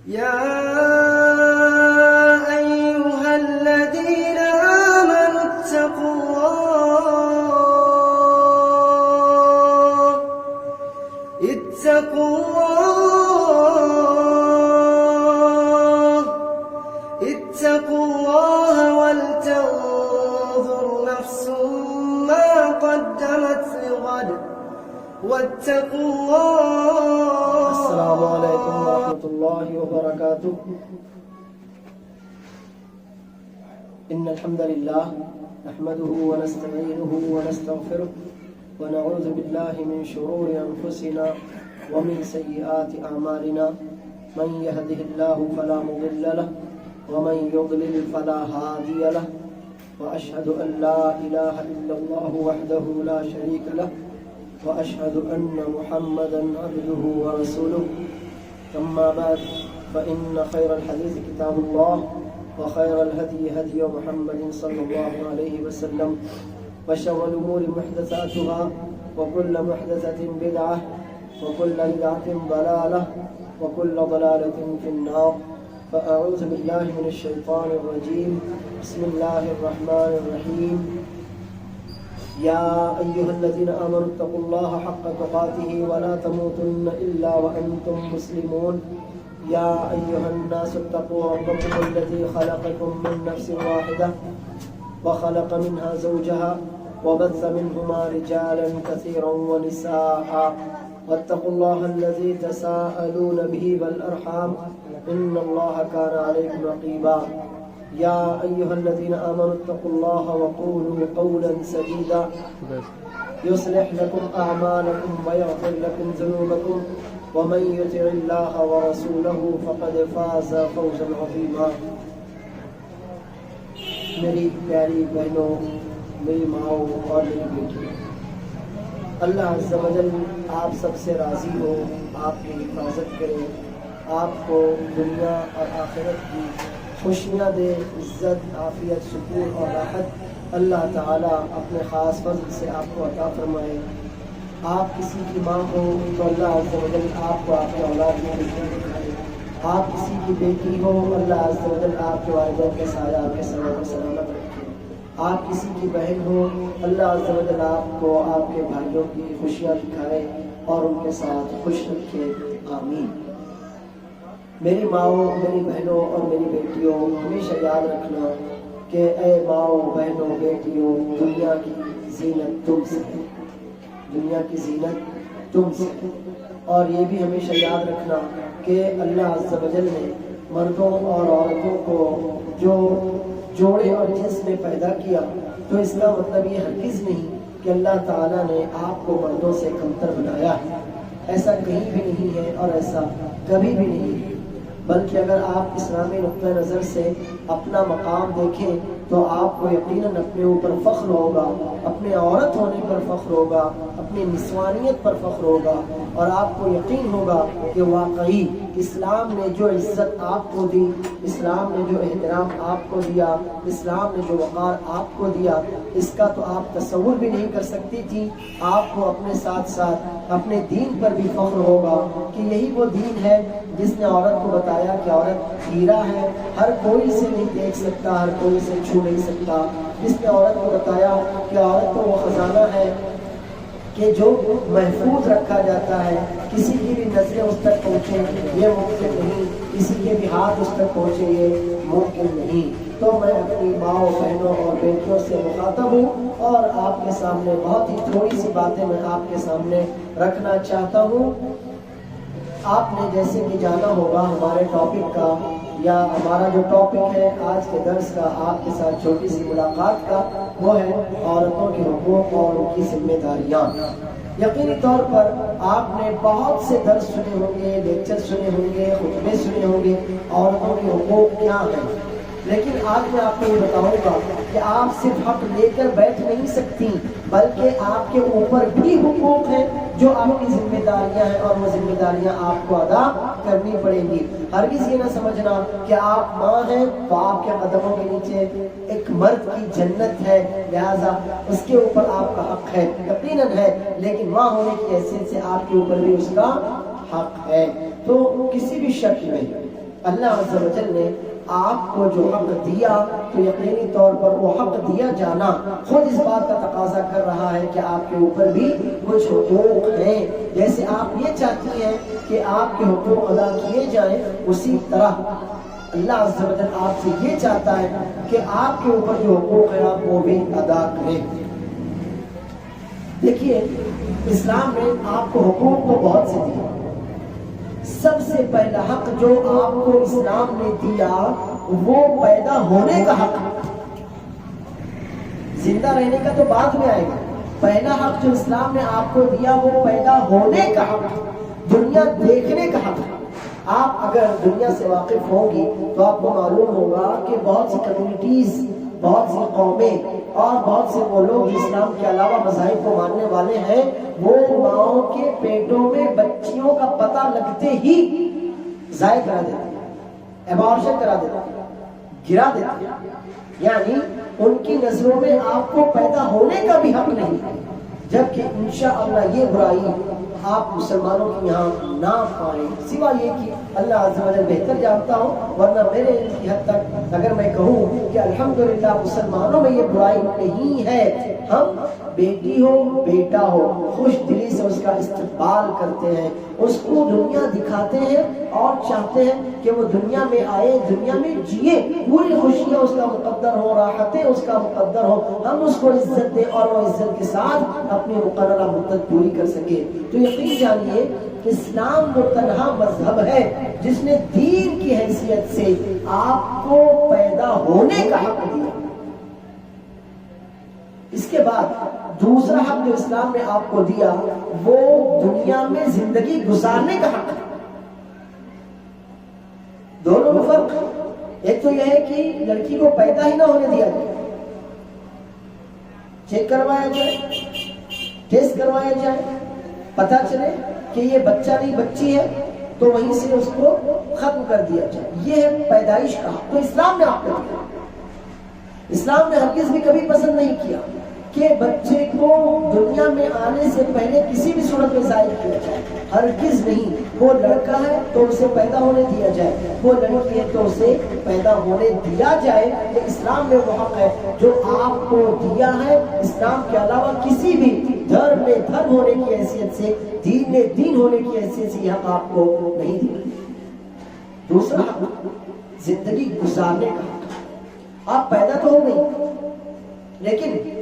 يا أيها الذين آمنوا اتقوا الله ولتنظر نفس ما قدمت لغد واتقوا الله. السلام علیکم ورحمۃ اللہ وبرکاتہ. ان الحمد للہ نحمده ونستعینه ونستغفره ونعوذ باللہ من شرور انفسنا ومن سیئات اعمالنا. من يهده الله فلا مضل له ومن يضلل فلا هادي له واشهد ان لا اله الا الله وحده لا شريك له واشهد ان محمدا عبده ورسوله. اما بعد فان خير الحديث كتاب الله وخير الهدي هدي محمد صلى الله عليه وسلم وشر الامور محدثاتها وكل محدثة بدعة وكل بدعة ضلالة وكل ضلالة في النار. فأعوذ بالله من الشيطان الرجيم. بسم الله الرحمن الرحيم. يا أيها الذين آمنوا اتقوا الله حق تقاته ولا تموتن إلا وأنتم مسلمون. يا أيها الناس اتقوا ربكم الذي خلقكم من نفس واحدة وخلق منها زوجها وبث منهما رجالا كثيرا ونساء واتقوا الله الذي تساءلون به والأرحام إن الله كان عليكم رقيبا. يا أيها الذين آمنوا اتقوا الله وقولوا قولا سديدا يصلح لكم أعمالكم ويغفر لكم ذنوبكم ومن يطع الله ورسوله فقد فاز فوزا عظيما. میری پیاری بہنوں، میری ماؤں اور میری بیٹی، اللہ عز و جل آپ سب سے راضی ہو، آپ کی حفاظت کرے، آپ کو دنیا اور آخرت کی خوشیاں دے، عزت، عافیت، سکون اور راحت اللہ تعالیٰ اپنے خاص فضل سے آپ کو عطا فرمائے. آپ کسی کی ماں ہو تو اللہ عز و جل آپ کو آپ کے اولاد میں خوشی دکھائے. آپ کسی کی بیٹی ہو، اللہ عز و جل آپ کے والدین کے سایہ آپ کے سر کو سلامت رکھے. آپ کسی کی بہن ہو، اللہ عز و جل آپ کو آپ کے بھائیوں کی خوشیاں دکھائے اور ان کے ساتھ خوش رکھے. آمین. میری ماؤں، میری بہنوں اور میری بیٹیوں، ہمیشہ یاد رکھنا کہ اے ماؤں، بہنوں، بیٹیوں، دنیا کی زینت تم سے ہے، دنیا کی زینت تم سے ہے. اور یہ بھی ہمیشہ یاد رکھنا کہ اللہ عز و جل نے مردوں اور عورتوں کو جو جوڑے اور جنس میں پیدا کیا، تو اس کا مطلب یہ ہرگز نہیں کہ اللہ تعالیٰ نے آپ کو مردوں سے کمتر بنایا ہے. ایسا کہیں بھی نہیں ہے اور ایسا کبھی بھی نہیں ہے. بلکہ اگر آپ اسلامی نقطہ نظر سے اپنا مقام دیکھیں تو آپ کو یقیناً اپنے اوپر فخر ہوگا، اپنے عورت ہونے پر فخر ہوگا، اپنی نسوانیت پر فخر ہوگا، اور آپ کو یقین ہوگا کہ واقعی اسلام نے جو عزت آپ کو دی، اسلام نے جو احترام آپ کو دیا، اسلام نے جو وقار آپ کو دیا، اس کا تو آپ تصور بھی نہیں کر سکتی تھی. آپ کو اپنے ساتھ ساتھ اپنے دین پر بھی فخر ہوگا کہ یہی وہ دین ہے جس نے عورت کو بتایا کہ عورت ہیرا ہے، ہر کوئی سے نہیں دیکھ سکتا، ہر کوئی سے چھو نہیں سکتا. جس نے عورت کو بتایا کہ عورت تو وہ خزانہ ہے کہ جو محفوظ رکھا جاتا ہے، کسی کی بھی نظریں اس تک پہنچے یہ ممکن نہیں، کسی کے بھی ہاتھ اس تک پہنچے یہ ممکن نہیں. تو میں اپنی ماؤں، بہنوں اور بیٹیوں سے مخاطب ہوں اور آپ کے سامنے بہت ہی تھوڑی سی باتیں میں آپ کے سامنے رکھنا چاہتا ہوں. آپ نے جیسے کہ جانا ہوگا ہمارے ٹاپک کا، یا ہمارا جو ٹاپک ہے آج کے درس کا، آپ کے ساتھ چھوٹی سی ملاقات کا، وہ ہے عورتوں کے حقوق اور ان کی ذمہ داریاں. یقینی طور پر آپ نے بہت سے درس سنے ہوں گے، لیکچر سنے ہوں گے، خطبے سنے ہوں گے عورتوں کے حقوق کیا ہیں. لیکن آج میں آپ کو یہ بتاؤں گا کہ آپ صرف حق لے کر بیٹھ نہیں سکتی، بلکہ آپ کے اوپر بھی حقوق ہیں جو آپ کی ذمہ داریاں ہیں، اور وہ ذمہ داریاں آپ کو ادا کرنی پڑیں گی. ہرگز یہ نہ سمجھنا کہ آپ ماں ہیں تو آپ کے قدموں کے نیچے ایک مرد کی جنت ہے، لہذا اس کے اوپر آپ کا حق ہے. یقیناً ہے، لیکن ماں ہونے کی حیثیت سے آپ کے اوپر بھی اس کا حق ہے. تو کسی بھی شکل میں اللہ عز و جل نے آپ کو جو حق دیا تو یقینی طور پر وہ حق دیا جانا خود اس بات کا تقاضا کر رہا ہے کہ آپ کے اوپر بھی کچھ حقوق ہیں. جیسے آپ یہ چاہتی ہیں کہ آپ کے حقوق ادا کیے جائیں، اسی طرح اللہ عز و جل آپ سے یہ چاہتا ہے کہ آپ کے اوپر جو حقوق ہیں آپ وہ بھی ادا کریں. دیکھیے اسلام نے آپ کو حقوق تو بہت سے دیے. سب سے پہلا حق جو آپ کو اسلام نے دیا وہ پیدا ہونے کا حق. زندہ رہنے کا تو بعد میں آئے گا. پہلا حق جو اسلام نے آپ کو دیا وہ پیدا ہونے کا حق، دنیا دیکھنے کا حق. آپ اگر دنیا سے واقف ہوں گی تو آپ کو معلوم ہوگا کہ بہت سی کمیونٹیز، بہت سی قومیں اور بہت سے وہ لوگ اسلام کے علاوہ مذاہب کو ماننے والے ہیں، وہ ماؤں کے پیٹوں میں بچیوں کا پتہ لگتے ہی ضائع کرا دیتے ہیں، ابارشن کرا دیتے ہیں، گرا دیتے ہیں. یعنی ان کی نظروں میں آپ کو پیدا ہونے کا بھی حق نہیں ہے، جبکہ انشاءاللہ یہ برائی آپ مسلمانوں کی یہاں نہ پائیں، سوا یہ کہ اللہ عز و جل بہتر جانتا ہوں. ورنہ میرے علم کی حد تک اگر میں کہوں کہ الحمدللہ مسلمانوں میں یہ برائی نہیں ہے، ہم بیٹی ہو بیٹا ہو خوش دلی سے اس کا استقبال کرتے ہیں، اس کو دنیا دکھاتے ہیں اور چاہتے ہیں کہ وہ دنیا میں آئے، دنیا میں جیے، پوری خوشیاں اس کا مقدر ہو، راحتیں اس کا مقدر ہو، ہم اس کو عزت دیں اور وہ عزت کے ساتھ اپنی مقررہ مدت پوری کر سکے. تو یقین جانیے کہ اسلام وہ تنہا مذہب ہے جس نے دین کی حیثیت سے آپ کو پیدا ہونے کا حق دیا. اس کے بعد دوسرا حق جو اسلام نے آپ کو دیا وہ دنیا میں زندگی گزارنے کا حق. دونوں میں فرق. ایک تو یہ ہے کہ لڑکی کو پیدا ہی نہ ہونے دیا جائے، چیک کروایا جائے، ٹیسٹ کروایا جائے، پتہ چلے کہ یہ بچہ نہیں بچی ہے تو وہیں سے اس کو ختم کر دیا جائے. یہ ہے پیدائش کا حق. تو اسلام نے آپ کو دیا. اسلام نے ہرگز بھی کبھی پسند نہیں کیا کہ بچے کو دنیا میں آنے سے پہلے کسی بھی صورت میں ظاہر کیا جائے، ہرگز نہیں. وہ لڑکا ہے تو اسے پیدا ہونے دیا جائے، وہ لڑکی ہے تو اسے پیدا ہونے دیا جائے. یہ اسلام میں وہ حق ہے جو آپ کو دیا ہے. اسلام کے علاوہ کسی بھی دھرم نے دھرم ہونے کی حیثیت سے، دین نے دین ہونے کی حیثیت سے یہ حق آپ کو نہیں دیا. دوسرا حق زندگی گزارنے کا حق. آپ پیدا تو ہو گئی لیکن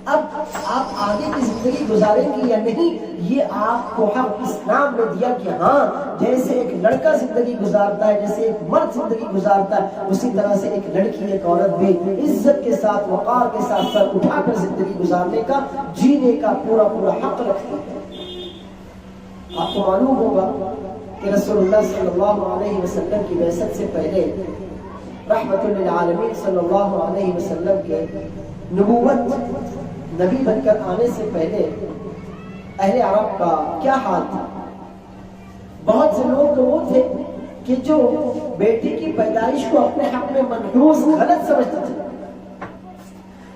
اب آپ آگے کی زندگی گزاریں گی یا نہیں، یہ آپ کو حق اسلام نے دیا کہ ہاں جیسے ایک لڑکا زندگی گزارتا ہے، جیسے ایک مرد زندگی گزارتا ہے، اسی طرح سے ایک لڑکی ایک عورت بھی عزت کے ساتھ وقار کے ساتھ سر اٹھا کر زندگی گزارنے کا، جینے کا پورا پورا حق رکھتی ہے. آپ کو معلوم ہوگا کہ رسول اللہ صلی اللہ علیہ وسلم کی بعثت سے پہلے رحمت للعالمین صلی اللہ علیہ وسلم کے نبوت نبی بن کر آنے سے پہلے اہل عرب کا کیا حال تھا. بہت سے لوگ تو وہ تھے کہ جو بیٹی کی پیدائش کو اپنے حق میں منحوس غلط سمجھتے تھے.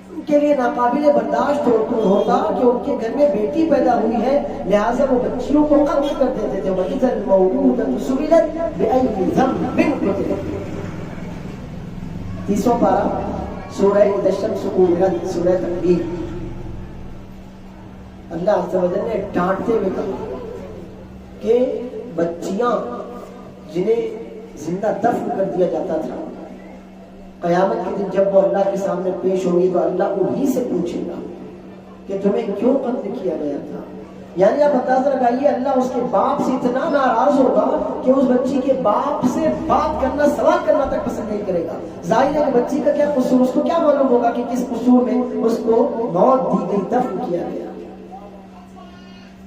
ان کے لیے ناقابل برداشت ہوتا کہ ان کے گھر میں بیٹی پیدا ہوئی ہے، لہٰذا وہ بچیوں کو قتل کر دیتے تھے. وَإِذَا الْمَوْءُودَةُ سُئِلَتْ بِأَيِّ ذَنبٍ قُتِلَتْ. 30واں پارہ سورہ الشمس قورت، سورہ تکویر. اللہ عز و جل نے ڈانٹتے ہوئے کہا کہ بچیاں جنہیں زندہ دفن کر دیا جاتا تھا، قیامت کے دن جب وہ اللہ کے سامنے پیش ہوگی تو اللہ انہی سے پوچھے گا کہ تمہیں کیوں قتل کیا گیا تھا. یعنی آپ اندازہ لگائیے اللہ اس کے باپ سے اتنا ناراض ہوگا کہ اس بچی کے باپ سے بات کرنا، سوال کرنا تک پسند نہیں کرے گا. ظاہر ہے کہ بچی کا کیا قصور، اس کو کیا معلوم ہوگا کہ کس قصور میں اس کو موت دی گئی، دفن کیا گیا.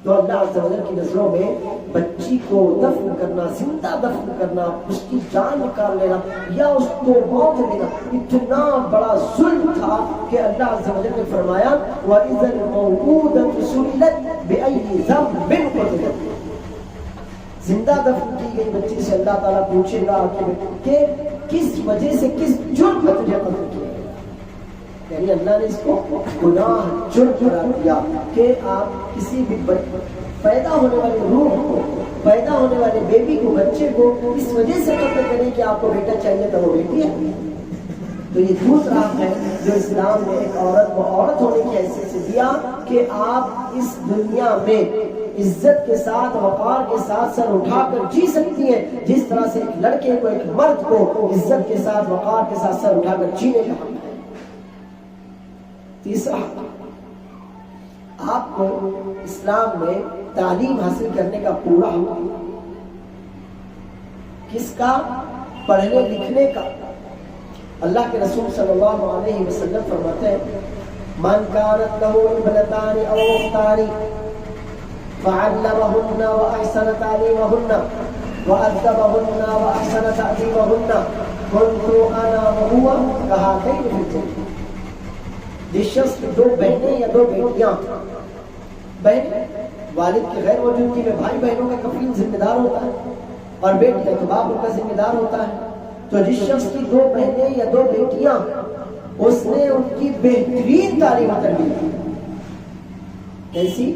تو اللہ عز و جل کی نظروں میں بچی کو دفن کرنا، زندہ دفن کرنا، اس کی جان نکال لینا یا اس کو موت دینا اتنا بڑا ظلم تھا کہ اللہ عز و جل نے فرمایا وَإِذَا الْمَوْءُودَةُ سُئِلَتْ بِأَيِّ ذَنبٍ قُتِلَتْ. زندہ دفن کی گئی بچی سے اللہ تعالیٰ پوچھے گا کہ کس وجہ سے، کس جرم میں تجھے قتل کیا. یعنی اللہ نے اس کو گناہ جرم قرار دیا کہ آپ کسی بھی پیدا ہونے والی روح کو پیدا ہونے والے بیبی کو, بچے کو اس وجہ سے قتل کریں کہ آپ کو بیٹا چاہیے تھا, وہ بیٹی ہے. تو یہ دوسرا حق ہے جو اسلام نے ایک عورت کو عورت ہونے کی حیثیت سے دیا کہ آپ اس دنیا میں عزت کے ساتھ, وقار کے ساتھ سر اٹھا کر جی سکتی ہیں, جس طرح سے ایک لڑکے کو, ایک مرد کو عزت کے ساتھ, وقار کے ساتھ سر اٹھا کر جینے کا حق ہے. تیسرا حق, آپ کو اسلام میں تعلیم حاصل کرنے کا پورا حق. کس کا؟ پڑھنے لکھنے کا. اللہ کے رسول صلی اللہ علیہ وسلم فرماتے ہیں من كانت له ابنتان او اختان فعلمهن واحسن تعليمهن وادبهن واحسن تأديبهن كنت انا وهو كهاتين في الجنة. جس شخص کی دو بہنیں یا دو بیٹیاں, بہن والد کی غیر موجودگی میں بھائی بہنوں کا کفیل ذمہ دار ہوتا ہے, اور بیٹی تو باپ ان کا ذمہ دار ہوتا ہے. تو جس شخص کی دو بہنیں یا دو بیٹیاں, اس نے ان کی بہترین تعلیم تربیت کی. کیسی؟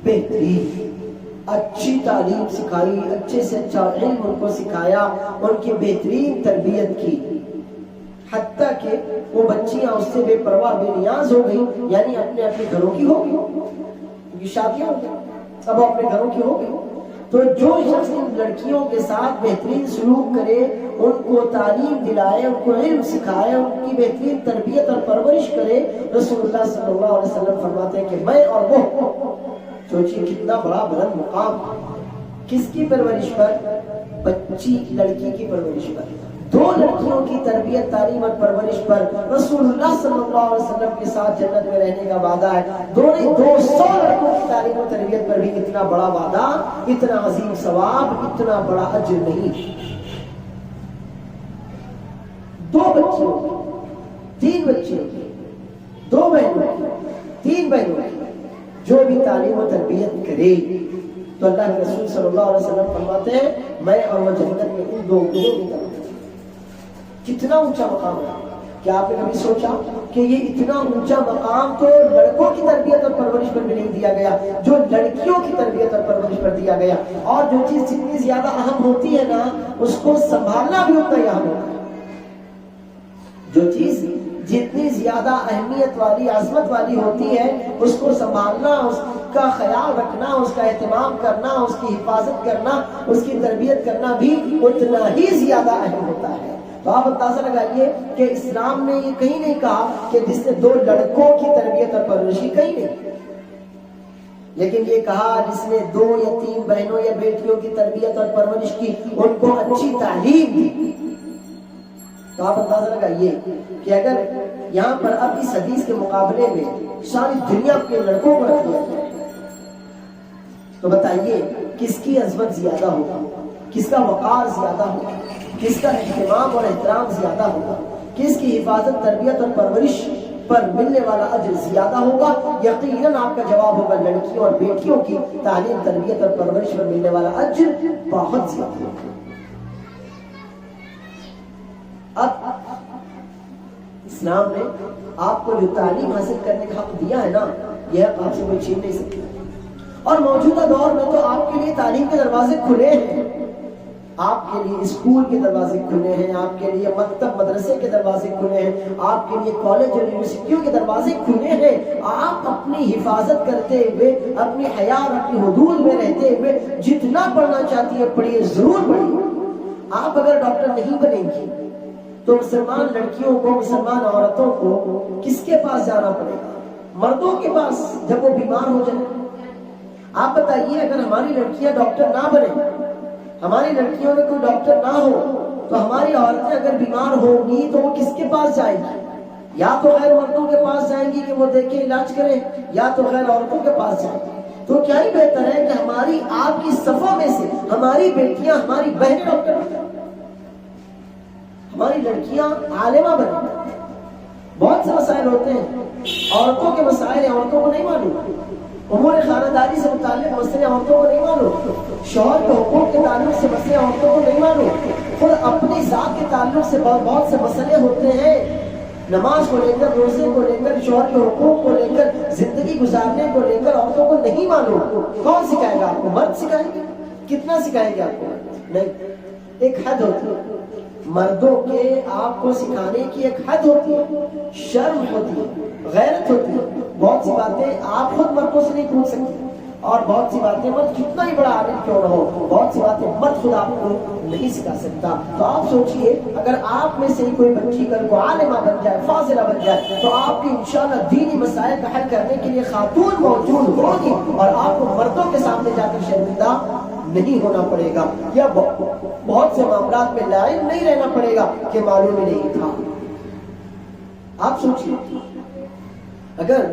بہترین, اچھی تعلیم سکھائی, اچھے سے اچھا علم ان کو سکھایا, ان کی بہترین تربیت کی, حتیٰ کہ وہ بچیاں اس سے بے پرواہ, بے نیاز ہو گئی, یعنی اپنے اپنے گھروں کی ہو گئی, کیونکہ شادیاں ہو گئی, اب اپنے گھروں کی ہو گئی. تو جو شخص ان لڑکیوں کے ساتھ بہترین سلوک کرے, ان کو تعلیم دلائے, ان کو علم سکھائے, ان کی بہترین تربیت اور پرورش کرے, رسول اللہ صلی اللہ علیہ وسلم فرماتے ہیں کہ میں اور وہ, سوچیے کتنا بڑا بلند مقام. کس کی پرورش پر؟ بچی لڑکی کی پرورش پر. دو لڑکیوں کی تربیت, تعلیم اور پرورش پر رسول اللہ صلی اللہ علیہ وسلم کے ساتھ جنت میں رہنے کا وعدہ ہے. 200 لڑکوں کی تعلیم اور تربیت پر بھی اتنا بڑا وعدہ, اتنا عظیم ثواب, اتنا بڑا اجر نہیں. دو بچوں کی, 3 بچوں کی, 2 بہنوں کی, 3 بہنوں کی جو بھی تعلیم و تربیت کرے, تو اللہ کے رسول صلی اللہ علیہ وسلم فرماتے ہیں میں اور وہ جنت میں ان 2 کی طرف. کتنا اونچا مقام ہے. کیا آپ نے کبھی سوچا کہ یہ اتنا اونچا مقام تو لڑکوں کی تربیت اور پرورش پر بھی نہیں دیا گیا, جو لڑکیوں کی تربیت اور پرورش پر دیا گیا. اور جو چیز جتنی زیادہ اہم ہوتی ہے نا, اس کو سنبھالنا بھی اتنا ہی اہم ہوتا ہے. جو چیز جتنی زیادہ اہمیت والی, عظمت والی ہوتی ہے, اس کو سنبھالنا, اس کا خیال رکھنا, اس کا اہتمام کرنا, اس کی حفاظت کرنا, اس کی تربیت کرنا بھی اتنا ہی زیادہ اہم ہوتا ہے. تو آپ اندازہ لگائیے کہ اسلام نے یہ کہیں نہیں کہا کہ جس نے 2 لڑکوں کی تربیت اور پرورش کی, کہیں نہیں, لیکن یہ کہا جس نے 2 یا 3 بہنوں یا بیٹیوں کی تربیت اور پرورش کی, ان کو اچھی تعلیم دی. تو آپ اندازہ لگائیے کہ اگر یہاں پر اب اس حدیث کے مقابلے میں ساری دنیا کے لڑکوں کو رکھ دیا جائے, تو بتائیے کس کی عظمت زیادہ ہوگا, کس کا وقار زیادہ ہوگا, کس کا اہتمام اور احترام زیادہ ہوگا, کس کی حفاظت, تربیت اور پرورش پر ملنے والا اجر زیادہ ہوگا؟ یقیناً آپ کا جواب ہوگا لڑکیوں اور بیٹیوں کی تعلیم, تربیت اور پرورش پر ملنے والا اجر بہت زیادہ ہوگا. اب اسلام نے آپ کو جو تعلیم حاصل کرنے کا حق دیا ہے نا, یہ حق آپ سے کوئی چھین نہیں سکتا. اور موجودہ دور میں تو آپ کے لیے تعلیم کے دروازے کھلے ہیں, آپ کے لیے اسکول کے دروازے کھلے ہیں, آپ کے لیے مکتب مدرسے کے دروازے کھلے ہیں, آپ کے لیے کالج اور یونیورسٹیوں کے دروازے کھلے ہیں. آپ اپنی حفاظت کرتے ہوئے, اپنی حیا اور اپنی حدود میں رہتے ہوئے جتنا پڑھنا چاہتی ہے پڑھیے, ضرور پڑھیے. آپ اگر ڈاکٹر نہیں بنیں گی تو مسلمان لڑکیوں کو, مسلمان عورتوں کو کس کے پاس جانا پڑے گا؟ مردوں کے پاس, جب وہ بیمار ہو جائیں. آپ بتائیے اگر ہماری لڑکیاں ڈاکٹر نہ بنے, ہماری لڑکیوں میں کوئی ڈاکٹر نہ ہو, تو ہماری عورتیں اگر بیمار ہوں گی تو وہ کس کے پاس جائیں گی؟ یا تو غیر مردوں کے پاس جائیں گی کہ وہ دیکھیں, علاج کریں, یا تو غیر عورتوں کے پاس جائیں گی. تو کیا ہی بہتر ہے کہ ہماری آپ کی صفوں میں سے ہماری بیٹیاں, ہماری بہنیں ڈاکٹر بنیں, ہماری لڑکیاں عالمہ بنیں. بہت سے مسائل ہوتے ہیں, عورتوں کے مسائل عورتوں کو نہیں معلوم, امور خانہ داری سے متعلق مسئلے عورتوں کو نہیں معلوم, شوہر کے حقوق کے تعلق سے مسئلے عورتوں کو نہیں معلوم, خود اپنی ذات کے تعلق سے بہت سے مسئلے ہوتے ہیں, نماز کو لے کر, روزے کو لے کر, شوہر کے حقوق کو لے کر, زندگی گزارنے کو لے کر عورتوں کو نہیں معلوم. کون سکھائے گا آپ کو؟ مرد سکھائیں گے. کتنا سکھائیں گے آپ کو؟ نہیں، ایک حد ہوتی ہے مردوں کے آپ کو سکھانے کی، ایک حد ہوتی ہے، شرم ہوتی ہے، غیرت ہوتی ہے. بہت سی باتیں آپ خود مردوں سے نہیں پوچھ سکتے، اور بہت سی باتیں مرد کتنا ہی بڑا عالم کیوں نہ ہو، بہت سی باتیں مرد خود آپ کو نہیں سکھا سکتا. تو آپ سوچئے اگر آپ میں سے کوئی بچی کل کو عالمہ بن جائے، فاضلہ بن جائے، تو آپ کی انشاءاللہ دینی مسائل کا حل کرنے کے لیے خاتون موجود ہوگی، اور آپ کو مردوں کے سامنے جا کر شرمندہ نہیں ہونا پڑے گا، یا بہت سے معاملات میں لائن نہیں رہنا پڑے گا کہ معلوم ہی نہیں تھا. آپ سوچئے اگر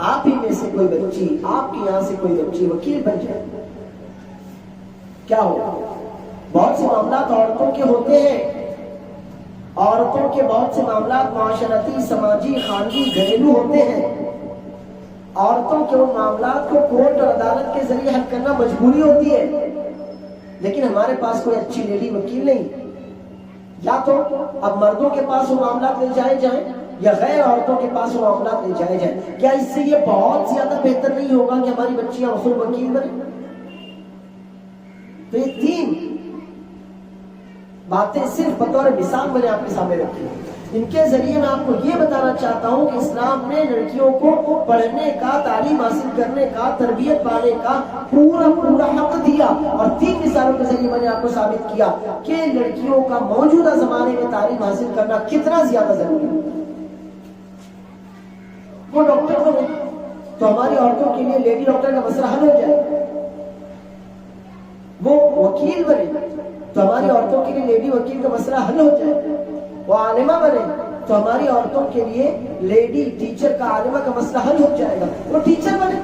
آپ ہی میں سے کوئی بچی، آپ کے یہاں سے کوئی بچی وکیل بن جائے کیا ہوگا؟ بہت سے معاملات عورتوں کے ہوتے ہیں، عورتوں کے بہت سے معاملات معاشرتی، سماجی، خانگی، گھریلو ہوتے ہیں. عورتوں کے ان معاملات کو کورٹ اور عدالت کے ذریعے حل کرنا مجبوری ہوتی ہے، لیکن ہمارے پاس کوئی اچھی لیڈی وکیل نہیں. یا تو اب مردوں کے پاس وہ معاملات لے جائے جائیں، یا غیر عورتوں کے پاس وہ معاملات لے جائے جائیں. کیا اس سے یہ بہت زیادہ بہتر نہیں ہوگا کہ ہماری بچیاں خود وکیل بنے؟ تو یہ تین باتیں صرف بطور مثال میں نے آپ کے سامنے رکھی. ان کے ذریعے میں آپ کو یہ بتانا چاہتا ہوں کہ اسلام نے لڑکیوں کو پڑھنے کا، تعلیم حاصل کرنے کا، تربیت پانے کا پورا حق دیا. اور تین مثالوں کے ذریعے میں نے آپ کو ثابت کیا کہ لڑکیوں کا موجودہ زمانے میں تعلیم حاصل کرنا کتنا زیادہ ضروری ہے. وہ ڈاکٹر بنے تو ہماری عورتوں کے لیے لیڈی ڈاکٹر کا مسئلہ حل ہو جائے. وہ وکیل بنے تو ہماری عورتوں کے لیے لیڈی وکیل کا مسئلہ حل ہو جائے. وہ عالمہ بنے تو ہماری عورتوں کے لیے لیڈی ٹیچر کا، عالمہ کا مسئلہ حل ہو جائے گا. وہ ٹیچر بنے.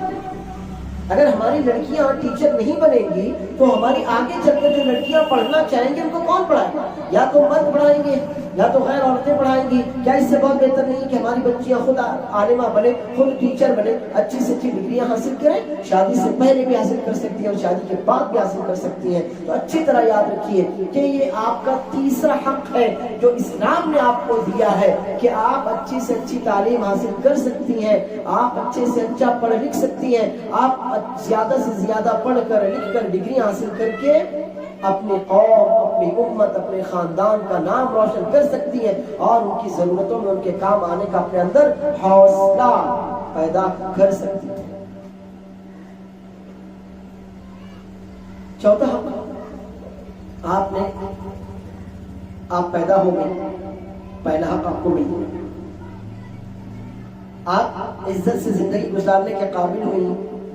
اگر ہماری لڑکیاں ٹیچر نہیں بنیں گی تو ہماری آگے چل کر جو لڑکیاں پڑھنا چاہیں گے ان کو کون پڑھائے گا؟ یا تو مرد پڑھائیں گے یا تو غیر عورتیں پڑھائیں گی. کیا اس سے بہت بہتر نہیں کہ ہماری بچیاں خود عالمہ بنے، خود ٹیچر بنے، اچھی سے اچھی ڈگریاں حاصل کریں؟ شادی سے پہلے بھی حاصل کر سکتی ہیں اور شادی کے بعد بھی حاصل کر سکتی ہیں. تو اچھی طرح یاد رکھیے کہ یہ آپ کا تیسرا حق ہے جو اسلام نے آپ کو دیا ہے کہ آپ اچھی سے اچھی تعلیم حاصل کر سکتی ہیں، آپ اچھے سے اچھا پڑھ لکھ سکتی ہیں، آپ زیادہ سے زیادہ پڑھ کر لکھ کر ڈگریاں حاصل کر کے اپنی قوم، اپنی امت، اپنے خاندان کا نام روشن کر سکتی ہیں، اور ان کی ضرورتوں میں ان کے کام آنے کا اپنے اندر حوصلہ پیدا کر سکتی ہیں. چوتھا حق، آپ پیدا ہو گئے، پہلا حق آپ کو مل گیا، آپ عزت سے زندگی گزارنے کے قابل ہوئی،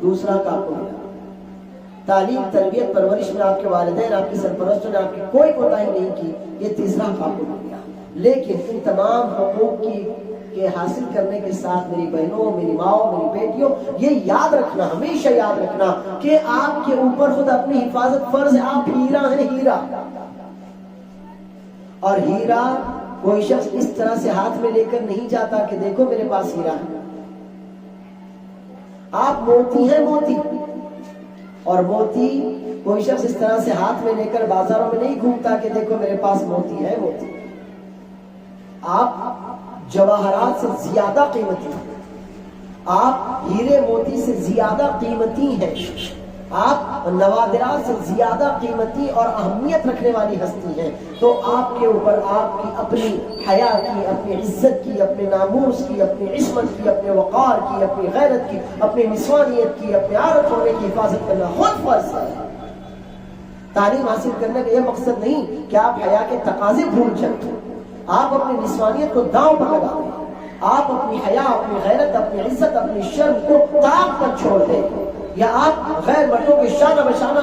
دوسرا حق آپ کو ملا. تعلیم، تربیت، پرورش میں آپ کے والدین، آپ کے سرپرستوں نے آپ کی کوئی کوتاہی نہیں کی، یہ تیسرا حق آپ کو مل گیا. لیکن ان تمام حقوق کے حاصل کرنے کے ساتھ میری بہنوں، میری ماؤں، میری بیٹیوں، یہ یاد رکھنا، ہمیشہ یاد رکھنا کہ آپ کے اوپر خود اپنی حفاظت فرض ہے. آپ ہیرا ہیں، ہیرا. اور ہیرا کوئی شخص اس طرح سے ہاتھ میں لے کر نہیں جاتا کہ دیکھو میرے پاس ہیرا ہے. آپ موتی ہیں، موتی. اور موتی کوئی شخص اس طرح سے ہاتھ میں لے کر بازاروں میں نہیں گھومتا کہ دیکھو میرے پاس موتی ہے، موتی. آپ جواہرات سے زیادہ قیمتی ہیں، آپ ہیرے موتی سے زیادہ قیمتی ہیں، آپ نوادرات سے زیادہ قیمتی اور اہمیت رکھنے والی ہستی ہیں. تو آپ کے اوپر آپ کی اپنی حیا کی، اپنی عزت کی، اپنے ناموس کی، اپنی عصمت کی، اپنے وقار کی، اپنی غیرت کی، اپنی نسوانیت کی، اپنے عارت ہونے کی حفاظت کرنا خود فرض ہے. تعلیم حاصل کرنے کا یہ مقصد نہیں کہ آپ حیا کے تقاضے بھول جائیں، آپ اپنی نسوانیت کو داؤں پر لگا دیں، آپ اپنی حیا، اپنی غیرت، اپنی عزت، اپنی شرم کو طاق پر چھوڑ دیں، یا آپ غیر مردوں کے شانہ بشانہ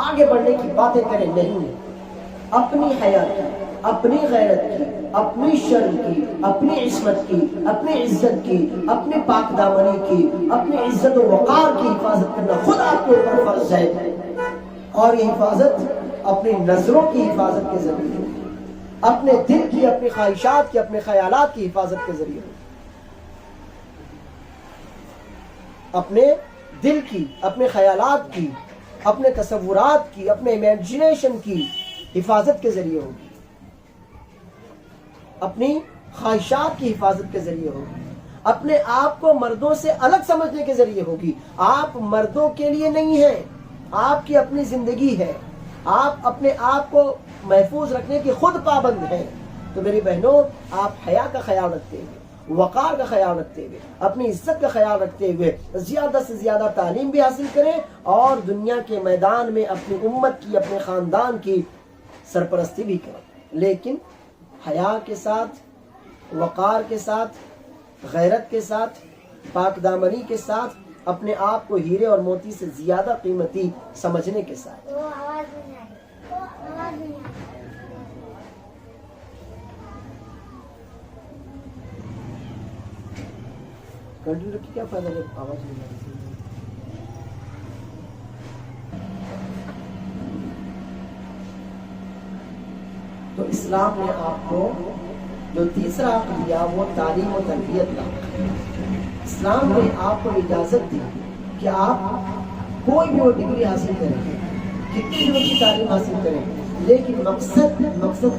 آگے بڑھنے کی باتیں کریں. نہیں، اپنی حیا کی، اپنی غیرت کی، اپنی شرم کی، اپنی عصمت کی، اپنی عزت کی، اپنی پاک دامنی کی، اپنی عزت و وقار کی حفاظت کرنا خود آپ کے اوپر فرض ہے. اور یہ حفاظت اپنی نظروں کی حفاظت کے ذریعے، اپنے دل کی، اپنی خواہشات کی، اپنے خیالات کی حفاظت کے ذریعے، اپنے دل کی، اپنے خیالات کی، اپنے تصورات کی، اپنے امیجنیشن کی حفاظت کے ذریعے ہوگی، اپنی خواہشات کی حفاظت کے ذریعے ہوگی، اپنے آپ کو مردوں سے الگ سمجھنے کے ذریعے ہوگی. آپ مردوں کے لیے نہیں ہیں، آپ کی اپنی زندگی ہے، آپ اپنے آپ کو محفوظ رکھنے کے خود پابند ہیں. تو میری بہنوں، آپ حیا کا خیال رکھتے ہوئے، وقار کا خیال رکھتے ہوئے، اپنی عزت کا خیال رکھتے ہوئے زیادہ سے زیادہ تعلیم بھی حاصل کریں اور دنیا کے میدان میں اپنی امت کی، اپنے خاندان کی سرپرستی بھی کریں، لیکن حیا کے ساتھ، وقار کے ساتھ، غیرت کے ساتھ، پاک دامنی کے ساتھ، اپنے آپ کو ہیرے اور موتی سے زیادہ قیمتی سمجھنے کے ساتھ. کنٹینیو رکھی، کیا فائدہ جب آواز نہیں آ رہی. تو اسلام نے آپ کو جو تیسرا حق دیا وہ تعلیم و تربیت کا. اسلام نے آپ کو اجازت دی کہ آپ کوئی بھی وہ ڈگری حاصل کریں، کتنی بھی کی تعلیم حاصل کریں، لیکن مقصد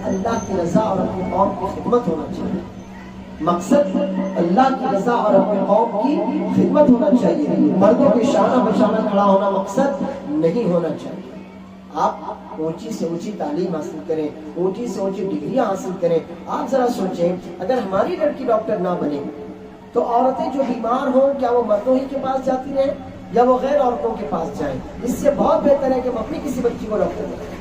اللہ کی رضا اور اپنی قوم کی خدمت ہونا چاہیے. مقصد اللہ کی رضا اور اپنے قوم کی خدمت ہونا چاہیے. مردوں کے شانہ بشانہ کھڑا ہونا مقصد نہیں ہونا چاہیے. آپ اونچی سے اونچی تعلیم حاصل کریں، اونچی سے اونچی ڈگریاں حاصل کریں. آپ ذرا سوچیں، اگر ہماری لڑکی ڈاکٹر نہ بنے تو عورتیں جو بیمار ہوں کیا وہ مردوں ہی کے پاس جاتی رہیں یا وہ غیر عورتوں کے پاس جائیں؟ اس سے بہت بہتر ہے کہ ہم اپنی کسی بچی کو ڈاکٹر بنائیں.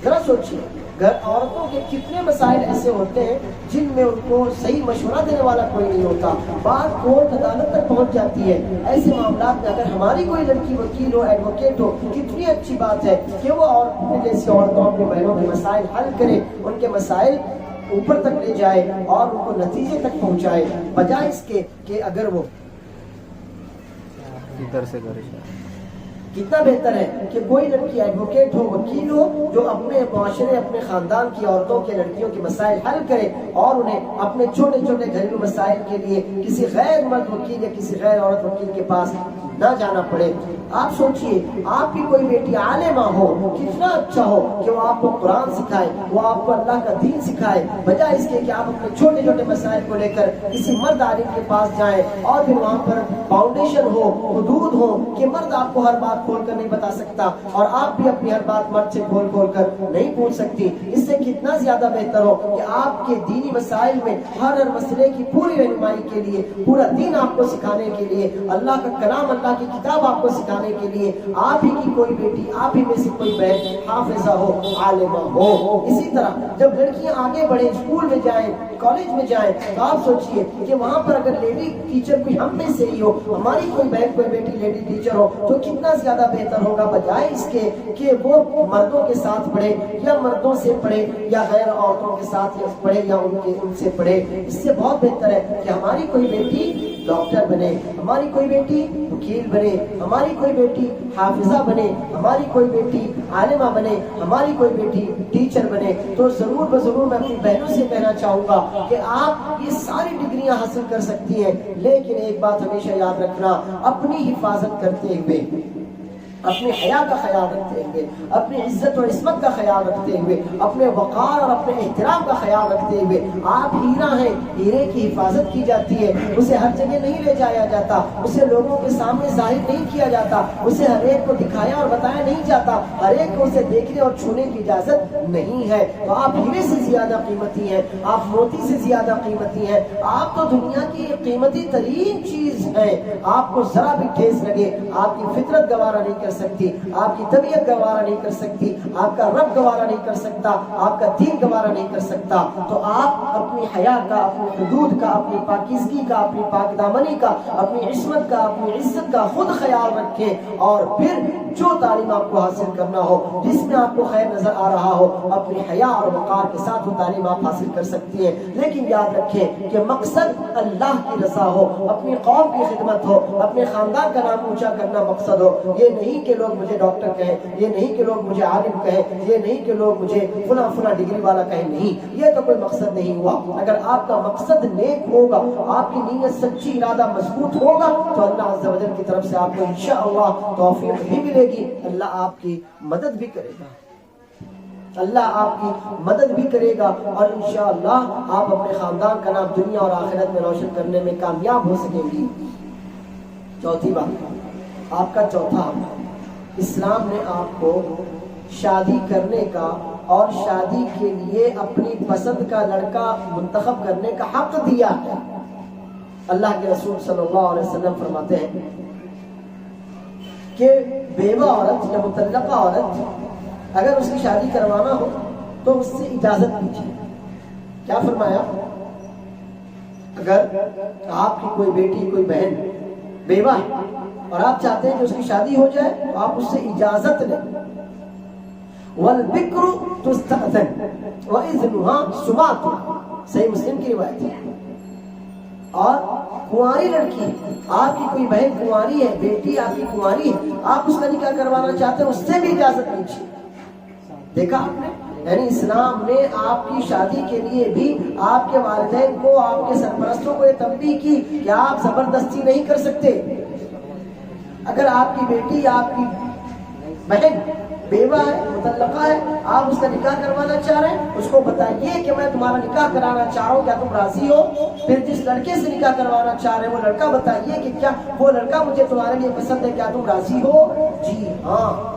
ذرا سوچیے، عورتوں کے کتنے مسائل ایسے ہوتے ہیں جن میں ان کو صحیح مشورہ دینے والا کوئی نہیں ہوتا، بات کورٹ عدالت تک پہنچ جاتی ہے. ایسے معاملات میں اگر ہماری کوئی لڑکی وکیل ہو، ایڈوکیٹ ہو، کتنی اچھی بات ہے کہ وہ جیسی عورتوں اپنے بہنوں کے مسائل حل کرے، ان کے مسائل اوپر تک لے جائے اور ان کو نتیجے تک پہنچائے، بجائے اس کے کہ اگر وہ ادھر سے کرے. کتنا بہتر ہے کہ کوئی لڑکی ایڈوکیٹ ہو، وکیل ہو، جو اپنے معاشرے، اپنے خاندان کی عورتوں کے، لڑکیوں کے مسائل حل کرے اور انہیں اپنے چھوٹے چھوٹے گھریلو مسائل کے لیے کسی غیر مرد وکیل یا کسی غیر عورت وکیل کے پاس نہ جانا پڑے. آپ سوچئے، آپ کی کوئی بیٹی عالمہ ہو، کتنا اچھا ہو کہ وہ آپ کو قرآن سکھائے، وہ آپ کو اللہ کا دین سکھائے، بجائے اس کے کہ آپ اپنے چھوٹے چھوٹے مسائل کو لے کر کسی مرد عالم کے پاس جائیں اور پھر وہاں پر فاؤنڈیشن ہو، حدود ہو کہ مرد آپ کو ہر بات کھول کر نہیں بتا سکتا اور آپ بھی اپنی ہر بات مرد سے کھول کر نہیں پوچھ سکتی. اس سے کتنا زیادہ بہتر ہو کہ آپ کے دینی مسائل میں ہر مسئلے کی پوری رہنمائی کے لیے، پورا دین آپ کو سکھانے کے لیے، اللہ کا کلام، اللہ کی کتاب آپ کو سکھانے کے لیے آپ ہی کی کوئی بیٹی، آپ ہی میں سے کوئی بہن حافظہ ہو، عالمہ ہو. اسی طرح جب لڑکیاں آگے بڑھیں، اسکول میں جائیں، کالج میں جائیں، تو آپ سوچئے کہ وہاں پر اگر لیڈی ٹیچر کوئی ہم میں سے ہی ہو، ہماری کوئی بہن، کوئی بیٹی لیڈی ٹیچر ہو، تو کتنا زیادہ بہتر ہوگا، بجائے اس کے کہ وہ مردوں کے ساتھ پڑھے یا مردوں سے پڑھے یا غیر عورتوں کے ساتھ پڑھے یا ان سے پڑھے. اس سے بہت بہتر ہے کہ ہماری کوئی بیٹی ڈاکٹر بنے، ہماری کوئی بیٹی وکیل بنے، ہماری کوئی بیٹی حافظہ بنے، ہماری کوئی بیٹی عالمہ بنے، ہماری کوئی بیٹی ٹیچر بنے. تو ضرور بضرور میں اپنی بہنوں سے کہنا چاہوں گا کہ آپ یہ ساری ڈگریاں حاصل کر سکتی ہیں، لیکن ایک بات ہمیشہ یاد رکھنا، اپنی حفاظت کرتے ہوئے، اپنے حیا کا خیال رکھتے ہوئے، اپنی عزت اور عصمت کا خیال رکھتے ہوئے، اپنے وقار اور اپنے احترام کا خیال رکھتے ہوئے. آپ ہیرا ہیں، ہیرے کی حفاظت کی جاتی ہے، اسے ہر جگہ نہیں لے جایا جاتا، اسے لوگوں کے سامنے ظاہر نہیں کیا جاتا، اسے ہر ایک کو دکھایا اور بتایا نہیں جاتا، ہر ایک کو اسے دیکھنے اور چھونے کی اجازت نہیں ہے. تو آپ ہیرے سے زیادہ قیمتی ہیں، آپ موتی سے زیادہ قیمتی ہیں، آپ تو دنیا کی قیمتی ترین چیز ہے. آپ کو ذرا بھی ٹھیس لگے، آپ کی فطرت گوارا نہیں کر سکتی، آپ کی طبیعت گوارا نہیں کر سکتی، آپ کا رب گوارا نہیں کر سکتا، آپ کا دین گوارا نہیں کر سکتا. تو آپ اپنی حیا کا، اپنی حدود کا، اپنی پاکیزگی کا، اپنی پاک دامنی کا، اپنی عصمت کا، اپنی عزت کا خود خیال رکھیں اور پھر جو تعلیم آپ کو حاصل کرنا ہو، جس میں آپ کو خیر نظر آ رہا ہو، اپنی حیا اور وقار کے ساتھ وہ تعلیم آپ حاصل کر سکتی ہیں. لیکن یاد رکھیں کہ مقصد اللہ کی رضا ہو، اپنی قوم کی خدمت ہو، اپنے خاندان کا نام اونچا کرنا مقصد ہو. یہ نہیں کہ لوگ مجھے ڈاکٹر کہیں، یہ نہیں کہ لوگ مجھے عالم کہیں، یہ نہیں کہ لوگ مجھے فلاں فلاں ڈگری والا کہیں. نہیں، یہ تو کوئی مقصد نہیں ہوا. اگر آپ کا مقصد نیک ہوگا، آپ کی نیت سچی، ارادہ مضبوط ہوگا، تو اللہ عز و جل کی طرف سے آپ کو انشاءاللہ توفیق بھی ملے گی، اللہ آپ کی مدد بھی کرے گا، اللہ آپ کی مدد بھی کرے گا اور انشاءاللہ آپ اپنے خاندان کا نام دنیا اور آخرت میں روشن کرنے میں کامیاب ہو سکیں گی. چوتھی بات، آپ کا چوتھا حق، اسلام نے آپ کو شادی کرنے کا اور شادی کے لیے اپنی پسند کا لڑکا منتخب کرنے کا حق دیا ہے۔ اللہ کے رسول صلی اللہ علیہ وسلم فرماتے ہیں کہ بیوہ عورت یا مطلقہ عورت اگر اس کی شادی کروانا ہو تو اس سے اجازت لیجیے۔ کیا فرمایا؟ اگر آپ کی کوئی بیٹی کوئی بہن بیوہ ہے اور آپ چاہتے ہیں کہ اس کی شادی ہو جائے تو آپ اس سے اجازت لیں۔ والبکر تستأذن وإذنها سمعت، صحیح مسلم کی روایت ہے۔ اور کنواری لڑکی، آپ کی کوئی بہن کنواری ہے، بیٹی آپ کی کنواری ہے، آپ اس کا نکاح کروانا چاہتے ہیں، اس سے بھی اجازت لیجیے۔ دیکھا آپ نے، یعنی اسلام نے آپ کی شادی کے لیے بھی آپ کے والدین کو، آپ کے سرپرستوں کو یہ تنبیہ کی کہ آپ زبردستی نہیں کر سکتے۔ اگر آپ کی بیٹی یا آپ کی بہن بیوہ ہے، مطلقہ ہے، آپ اس کا نکاح کروانا چاہ رہے ہیں، اس کو بتائیے کہ میں تمہارا نکاح کرانا چاہ رہا ہوں، کیا تم راضی ہو؟ پھر جس لڑکے سے نکاح کروانا چاہ رہے ہیں وہ لڑکا بتائیے کہ کیا وہ لڑکا مجھے تمہارے لیے پسند ہے، کیا تم راضی ہو؟ جی ہاں۔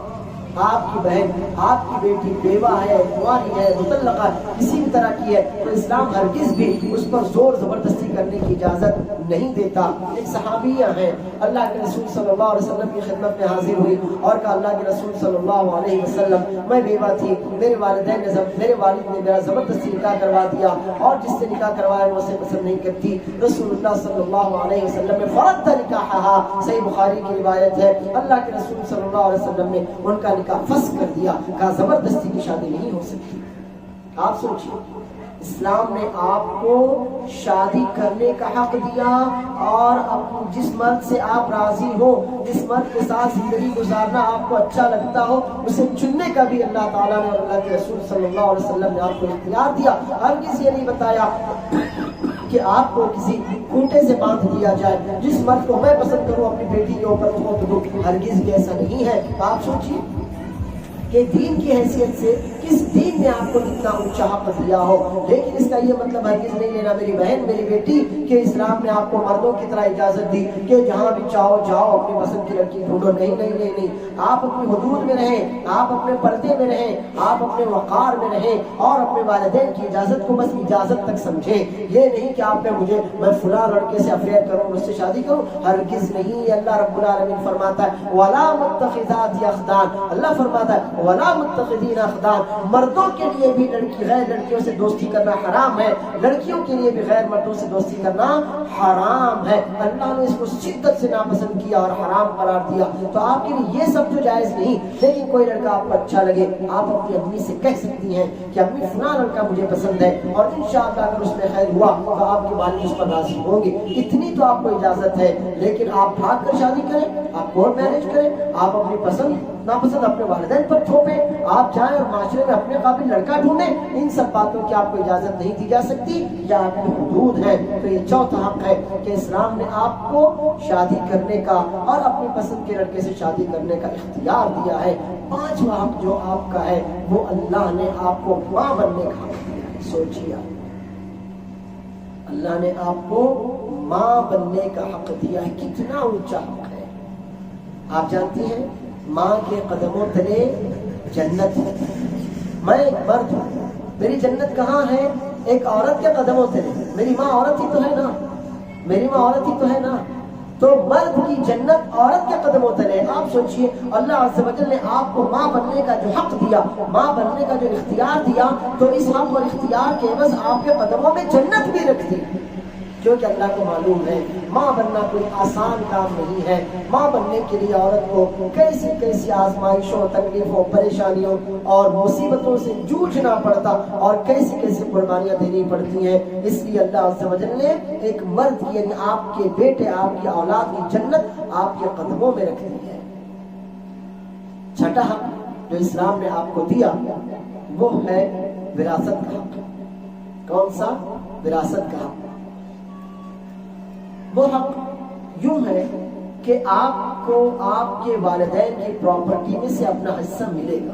آپ کی بہن، آپ کی بیٹی بیوہ ہے، کنواری ہے، مطلقہ ہے، کسی بھی طرح کی ہے تو اسلام ہرگز بھی اس پر زور زبردستی کرنے کی اجازت نہیں دیتا۔ ایک صحابیہ ہیں، اللہ کے رسول صلی اللہ علیہ وسلم کی خدمت میں حاضر ہوئی اور کہا اللہ کے رسول صلی اللہ علیہ وسلم میں بیوہ تھی، میرے والد نے میرا زبردستی نکاح کروا دیا اور جس سے نکاح کروایا وہ اسے پسند نہیں کرتی۔ رسول اللہ صلی اللہ علیہ وسلم نے فرد نکاحہا، صحیح بخاری کی روایت ہے، اللہ کے رسول صلی اللہ علیہ وسلم نے ان کا نکاح فسخ کر دیا، کہا زبردستی کی شادی نہیں ہو سکتی۔ آپ سوچیے، اسلام نے آپ کو شادی کرنے کا حق دیا اور جس مرد سے آپ راضی ہو، جس مرد کے ساتھ زندگی گزارنا آپ کو اچھا لگتا ہو، اسے چننے کا بھی اللہ تعالیٰ نے اور اللہ کے رسول صلی اللہ علیہ وسلم نے آپ کو اختیار دیا۔ ہرگز یہ نہیں بتایا کہ آپ کو کسی کھوٹے سے باندھ دیا جائے، جس مرد کو میں پسند کروں اپنی بیٹی کے اوپر تھوپ دوں، ہرگز بھی ایسا نہیں ہے۔ آپ سوچیے کہ دین کی حیثیت سے کس دین نے آپ کو اتنا اونچا حق دیا ہو، لیکن اس کا یہ مطلب ہرگز نہیں لینا میری بہن میری بیٹی کہ اسلام نے آپ کو مردوں کی طرح اجازت دی کہ جہاں بھی چاہو جاؤ اپنی پسند کی لڑکی ڈھونڈو۔ نہیں نہیں نہیں نہیں، آپ اپنی حدود میں رہیں، آپ اپنے پردے میں رہیں، آپ اپنے وقار میں رہیں اور اپنے والدین کی اجازت کو بس اجازت تک سمجھیں۔ یہ نہیں کہ آپ نے میں فلاں لڑکے سے افیئر کروں، اس سے شادی کروں، ہرگز نہیں۔ اللہ رب العالمین فرماتا ہے وَلَا مُتَّخِذَاتِ أَخْدَانٍ، اللہ فرماتا ہے وَلَا مُتَّخِذِينَ أَخْدَانٍ، مردوں کے لیے بھی غیر لڑکیوں سے دوستی کرنا حرام ہے، لڑکیوں کے لیے بھی غیر مردوں سے دوستی کرنا حرام ہے۔ اللہ نے اس کو شدت سے ناپسند کیا اور حرام قرار دیا۔ تو آپ کے لیے یہ سب تو جائز نہیں، لیکن کوئی لڑکا آپ کو اچھا لگے، آپ اپنی امی سے کہہ سکتی ہیں کہ امی فلاں لڑکا مجھے پسند ہے، اور انشاءاللہ اگر اس میں خیر ہوا تو آپ کے والد اس پر راضی ہوں گے، اتنی تو آپ کو اجازت ہے۔ لیکن آپ بھاگ کر شادی کریں، آپ کورٹ میرج کریں، آپ اپنی پسند ناپسند اپنے والدین پر تھوپیں، آپ جائیں اور معاشرے میں اپنے قابل لڑکا ڈھونڈیں، ان سب باتوں کی آپ کو اجازت نہیں دی جا سکتی، یا آپ کی حدود ہے۔ تو یہ چوتھا حق ہے کہ اسلام نے آپ کو شادی کرنے کا اور اپنی پسند کے لڑکے سے شادی کرنے کا اختیار دیا ہے۔ پانچواں حق جو آپ کا ہے وہ اللہ نے آپ کو ماں بننے کا حق دیا ہے۔ سوچیے، اللہ نے آپ کو ماں بننے کا حق دیا ہے، کتنا اونچا حق ہے۔ آپ جانتی ہیں ماں کے قدموں تلے جنت ہے۔ میں ایک مرد ہوں، میری جنت کہاں ہے؟ ایک عورت کے قدموں تلے۔ میری ماں عورت ہی تو ہے نا، میری ماں عورت ہی تو ہے نا، تو مرد کی جنت عورت کے قدموں تلے۔ آپ سوچئے، اللہ عز و جل نے آپ کو ماں بننے کا جو حق دیا، ماں بننے کا جو اختیار دیا، تو اس حق اور اختیار کے عوض آپ کے قدموں میں جنت بھی رکھ دی، کیونکہ اللہ کو معلوم ہے ماں بننا کوئی آسان کام نہیں ہے۔ ماں بننے کے لیے عورت کو کیسی کیسی آزمائشوں، تکلیفوں، پریشانیوں اور مصیبتوں سے جوجھنا پڑتا اور کیسی کیسی قربانیاں دینی پڑتی ہیں۔ اس لیے اللہ عز و جل نے ایک مرد کی، یعنی آپ کے بیٹے، آپ کی اولاد کی جنت آپ کے قدموں میں رکھ دی ہے۔ چھٹا حق جو اسلام نے آپ کو دیا وہ ہے وراثت کا حق۔ کون سا؟ وراثت کا حق۔ وہ حق یوں ہے کہ آپ کو آپ کے والدین کی پراپرٹی میں سے اپنا حصہ ملے گا۔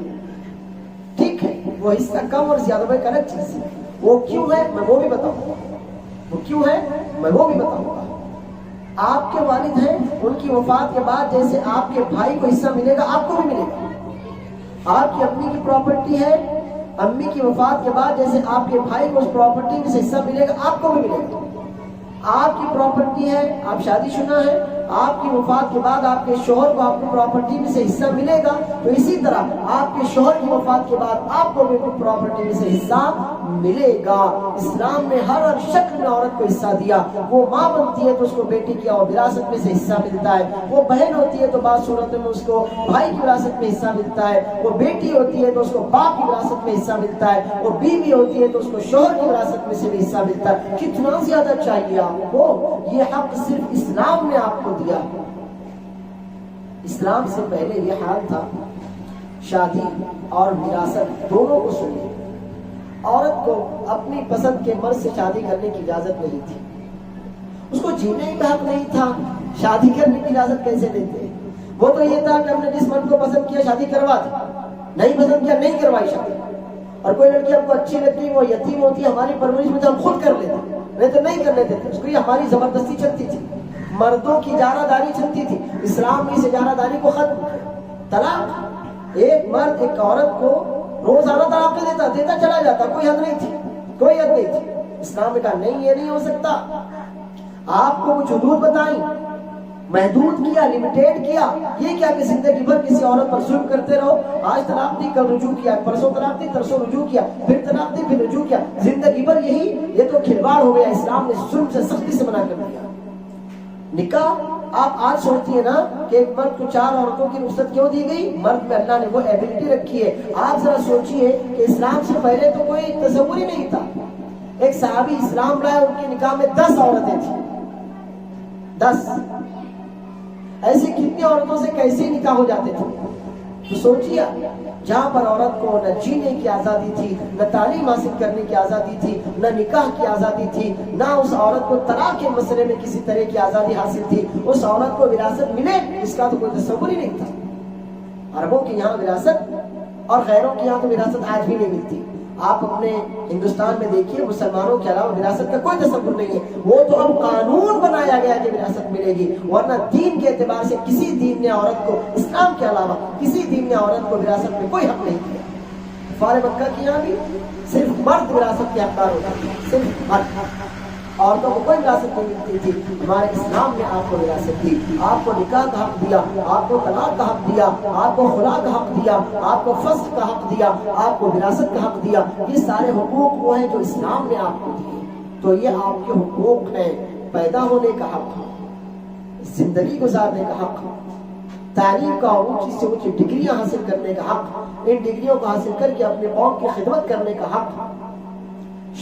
ٹھیک ہے، وہ حصہ کم اور زیادہ ایک الگ چیز ہے، وہ کیوں ہے میں وہ بھی بتاؤں گا، وہ کیوں ہے میں وہ بھی بتاؤں گا۔ آپ کے والد ہیں، ان کی وفات کے بعد جیسے آپ کے بھائی کو حصہ ملے گا آپ کو بھی ملے گا۔ آپ کی امی کی پراپرٹی ہے، امی کی وفات کے بعد جیسے آپ کے بھائی کو اس پراپرٹی میں سے حصہ ملے گا آپ کو بھی ملے گا۔ آپ کی پراپرٹی ہے، آپ شادی شدہ ہیں، آپ کی وفات کے بعد آپ کے شوہر کو آپ کی پراپرٹی میں سے حصہ ملے گا، تو اسی طرح آپ کے شوہر کی وفات کے بعد آپ کو بھی پراپرٹی میں سے حصہ ملے گا۔ اسلام نے ہر شکل میں عورت کو حصہ دیا۔ وہ ماں بنتی ہے تو اس کو بیٹی کی اور وراثت میں سے حصہ ملتا ہے، وہ بہن ہوتی ہے تو بعض صورتوں میں اس کو بھائی کی وراثت میں حصہ ملتا ہے، وہ بیٹی ہوتی ہے تو اس کو باپ کی وراثت میں حصہ ملتا ہے، وہ بیوی ہوتی ہے تو اس کو شوہر کی وراثت میں سے بھی حصہ ملتا ہے۔ کتنا زیادہ چاہیے آپ کو؟ یہ حق صرف اسلام نے آپ کو دیا۔ اسلام سے پہلے یہ حال تھا، شادی اور وراثت دونوں کو سنیے، عورت کو اپنی پسند کے مرد سے شادی کرنے کی اجازت نہیں تھی، اس کو جینے کا حق نہیں تھا، شادی کرنے کی اجازت کیسے دیتے؟ وہ تو یہ تھا کہ ہم نے جس مرد کو پسند کیا شادی کروا دی، نہیں پسند کیا نہیں کروائی شادی۔ اور کوئی لڑکی ہم کو اچھی لگتی وہ یتیم ہوتی ہے، ہماری پرورش میں تو ہم خود کر لیتے، نہیں تو نہیں کرنے دیتے اس کو، یہ ہماری زبردستی چلتی تھی، مردوں کی اجارہ داری چلتی تھی۔ اسلام نے اس اجارہ داری کو ختم کیا۔ طلاق، ایک مرد ایک عورت کو روزانہ طلاق دیتا چلا جاتا، کوئی حد نہیں تھی، کوئی حد نہیں تھی۔ اسلام نے کہا نہیں، یہ نہیں ہو سکتا، آپ کو کچھ حدود بتائیں، محدود کیا، لمیٹیڈ کیا۔ یہ کیا کہ زندگی بھر کسی عورت پر ظلم کرتے رہو، آج طلاق دی کل رجوع کیا، پرسوں طلاق دی پرسوں رجوع کیا، پھر طلاق دی پھر رجوع کیا، زندگی بھر یہی، یہ تو کھلواڑ ہو گیا۔ اسلام نے ظلم سے سختی سے منع کر دیا۔ نکاح، آپ آج سوچتی ہیں نا کہ ایک مرد کو 4 عورتوں کی رخصت کیوں دی گئی؟ مرد میں اللہ نے وہ ایبلٹی رکھی ہے۔ آپ ذرا سوچئے کہ اسلام سے پہلے تو کوئی تصور ہی نہیں تھا۔ ایک صحابی اسلام لائے، ان کے نکاح میں 10 عورتیں تھیں، 10۔ ایسی کتنی عورتوں سے کیسے نکاح ہو جاتے تھے؟ تو سوچئے، جہاں پر عورت کو نہ جینے کی آزادی تھی، نہ تعلیم حاصل کرنے کی آزادی تھی، نہ نکاح کی آزادی تھی، نہ اس عورت کو طلاق کے مسئلے میں کسی طرح کی آزادی حاصل تھی، اس عورت کو وراثت ملے اس کا تو کوئی تصور ہی نہیں تھا۔ عربوں کے یہاں وراثت اور غیروں کے یہاں تو وراثت آج بھی نہیں ملتی۔ آپ اپنے ہندوستان میں دیکھیے، مسلمانوں کے علاوہ وراثت کا کوئی تصور نہیں ہے۔ وہ تو اب قانون بنایا گیا کہ وراثت ملے گی، ورنہ دین کے اعتبار سے کسی دین نے عورت کو، اسلام کے علاوہ کسی دین نے عورت کو وراثت میں کوئی حق نہیں دیا۔ کفار مکہ کے یہاں بھی صرف مرد وراثت کے حقدار ہوتا تھا، صرف مرد، عورتوں کو کوئی وراثت نہیں ملتی تھی۔ ہمارے اسلام نے آپ کو وراثت دی، آپ کو نکاح کا حق دیا، آپ کو طلاق کا حق دیا، آپ کو خلا کا حق دیا، آپ کو فسخ کا حق دیا، آپ کو وراثت کا حق دیا۔ یہ سارے حقوق وہ ہیں جو اسلام نے آپ کو دیے۔ تو یہ آپ کے حقوق ہیں، پیدا ہونے کا حق، زندگی گزارنے کا حق، تعلیم کا اونچی سے اونچی ڈگریاں حاصل کرنے کا حق، ان ڈگریوں کو حاصل کر کے اپنے قوم کی خدمت کرنے کا حق،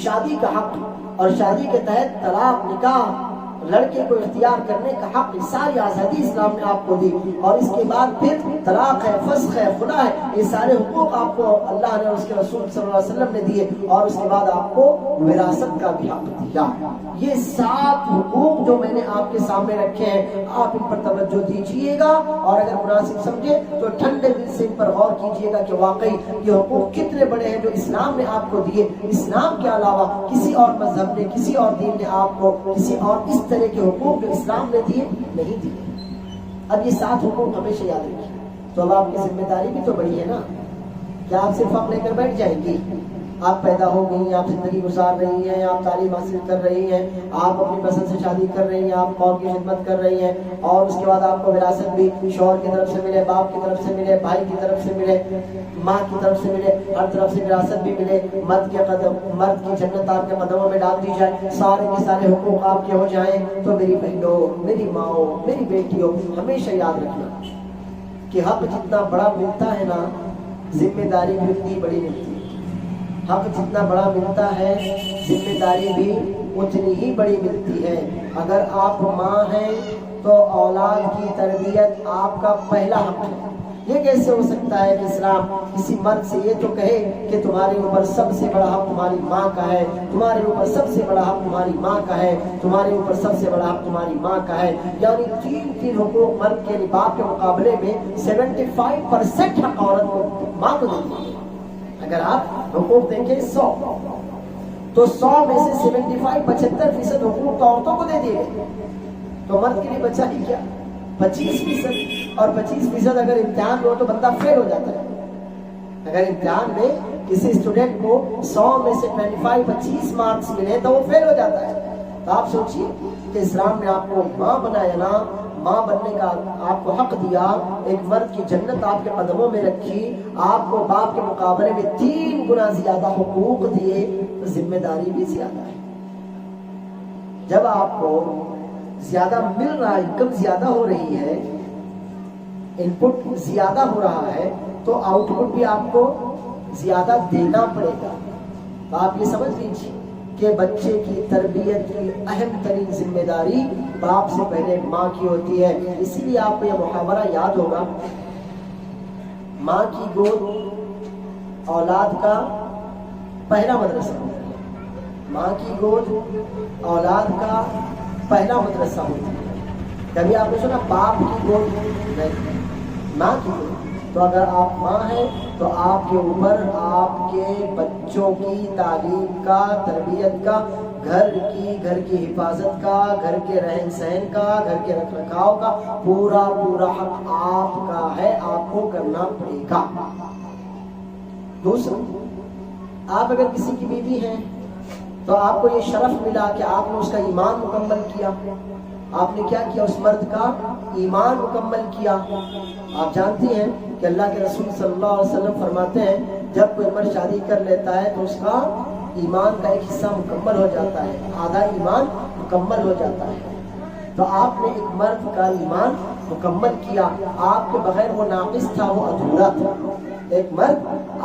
شادی کا حق، اور شادی کے تحت طلاق، نکاح، لڑکے کو اختیار کرنے کا حق، ساری آزادی اسلام نے آپ کو دی۔ اور اس کے بعد پھر طلاق ہے، فسخ ہے، خلا ہے، یہ سارے حقوق آپ کو اللہ نے اور اس کے رسول صلی اللہ علیہ وسلم نے دیے، اور اس کے بعد آپ کو وراثت کا بھی حق دیا۔ یہ 7 حقوق جو میں نے آپ کے سامنے رکھے ہیں، آپ ان پر توجہ دیجیے گا، اور اگر مناسب سمجھے تو ٹھنڈے دل سے ان پر غور کیجیے گا کہ واقعی یہ حقوق کتنے بڑے ہیں جو اسلام نے آپ کو دیے۔ اسلام کے علاوہ کسی اور مذہب نے، کسی اور دین نے آپ کو کسی اور اس طرح کے حقوق جو اسلام نے دیے نہیں دیے۔ اب یہ 7 حقوق ہمیشہ یاد رکھیے۔ تو اب آپ کی ذمہ داری بھی تو بڑی ہے نا، کیا آپ صرف آپ لے کر بیٹھ جائیں گی؟ آپ پیدا ہو گئی ہیں، آپ زندگی گزار رہی ہیں، آپ تعلیم حاصل کر رہی ہیں، آپ اپنی پسند سے شادی کر رہی ہیں، آپ قوم کی خدمت کر رہی ہیں، اور اس کے بعد آپ کو وراثت بھی شوہر کی طرف سے ملے، باپ کی طرف سے ملے، بھائی کی طرف سے ملے، ماں کی طرف سے ملے، ہر طرف سے وراثت بھی ملے، مرد کی جنت آپ کے قدموں میں ڈال دی جائے، سارے کے سارے حقوق آپ کے ہو جائیں، تو میری بہنوں، میری ماؤں، میری بیٹیوں، ہمیشہ یاد رکھنا کہ حق جتنا بڑا ملتا ہے نا، ذمہ داری بھی اتنی بڑی ملتی ہے۔ حق جتنا بڑا ملتا ہے، ذمہ داری بھی اتنی ہی بڑی ملتی ہے۔ اگر آپ ماں ہیں تو اولاد کی تربیت آپ کا پہلا حق ہے۔ یہ کیسے ہو سکتا ہے کہ اسلام کسی مرد سے یہ تو کہے کہ تمہارے اوپر سب سے بڑا حق تمہاری ماں کا ہے، تمہارے اوپر سب سے بڑا حق تمہاری ماں کا ہے، تمہارے اوپر سب سے بڑا حق تمہاری ماں کا ہے، یعنی 3 حقوق مرد کے باپ کے مقابلے میں 75% حق عورت کو، ماں کو دیتی ہے۔ اگر آپ حقوق دیکھیں 100 تو 100 میں سے 75 75% حقوق تو عورتوں کو دے دیے گئے۔ تو مرد کے لیے بچہ ہی کیا 25%، اور 25% اگر امتحان میں ہو تو بندہ فیل ہو جاتا ہے۔ اگر امتحان میں کسی اسٹوڈنٹ کو 100 میں سے 25 مارکس ملے تو وہ فیل ہو جاتا ہے۔ تو آپ سوچیے کہ اسلام نے آپ کو ماں بنایا نا، ماں بننے کا آپ کو حق دیا، ایک مرد کی جنت آپ کے قدموں میں رکھی، آپ کو باپ کے مقابلے میں 3 گنا زیادہ حقوق دیے، تو ذمہ داری بھی زیادہ ہے۔ جب آپ کو زیادہ مل رہا ہے، انکم زیادہ ہو رہی ہے، ان پٹ زیادہ ہو رہا ہے، تو آؤٹ پٹ بھی آپ کو زیادہ دینا پڑے گا۔ تو آپ یہ سمجھ لیجیے کہ بچے کی تربیت کی اہم ترین ذمہ داری باپ سے پہلے ماں کی ہوتی ہے۔ اسی لیے آپ کو یہ محاورہ یاد ہوگا، ماں کی گود اولاد کا پہلا مدرسہ ہوتا ہے، ماں کی گود اولاد کا پہلا مدرسہ ہوتا ہے۔ کبھی آپ نے سنا باپ کی گود؟ نہیں، ماں کی گود۔ تو اگر آپ ماں ہیں تو آپ کے اوپر آپ کے بچوں کی تعلیم کا، تربیت کا، گھر کی حفاظت کا، گھر کے رہن سہن کا، گھر کے رکھ رکھاؤ کا پورا حق آپ کا ہے، آپ کو کرنا پڑے گا۔ دوسرا، آپ اگر کسی کی بیوی ہیں تو آپ کو یہ شرف ملا کہ آپ نے اس کا ایمان مکمل کیا۔ آپ نے کیا کیا؟ اس مرد کا ایمان مکمل کیا۔ آپ جانتی ہیں کہ اللہ کے رسول صلی اللہ علیہ وسلم فرماتے ہیں جب کوئی مرد شادی کر لیتا ہے تو اس کا ایمان کا ایک حصہ مکمل ہو جاتا ہے، آدھا ایمان مکمل ہو جاتا ہے۔ تو آپ نے ایک مرد کا ایمان مکمل کیا، آپ کے بغیر وہ ناقص تھا، وہ ادھورا تھا۔ ایک مرد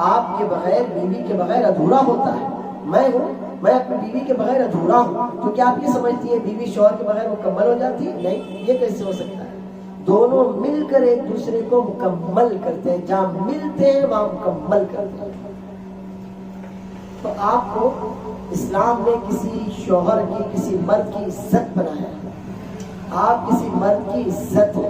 آپ کے بغیر، بیوی کے بغیر ادھورا ہوتا ہے۔ میں ہوں، میں اپنی بیوی کے بغیر ادھورا ہوں، تو کیا آپ یہ سمجھتی ہے بیوی شوہر کے بغیر مکمل ہو جاتی ہے؟ نہیں، یہ کیسے ہو سکتا ہے؟ دونوں مل کر ایک دوسرے کو مکمل کرتے ہیں، جہاں ملتے ہیں وہاں مکمل کرتے ہیں۔ تو آپ کو اسلام نے کسی شوہر کی، کسی مرد کی عزت بنایا ہے۔ آپ کسی مرد کی عزت ہے،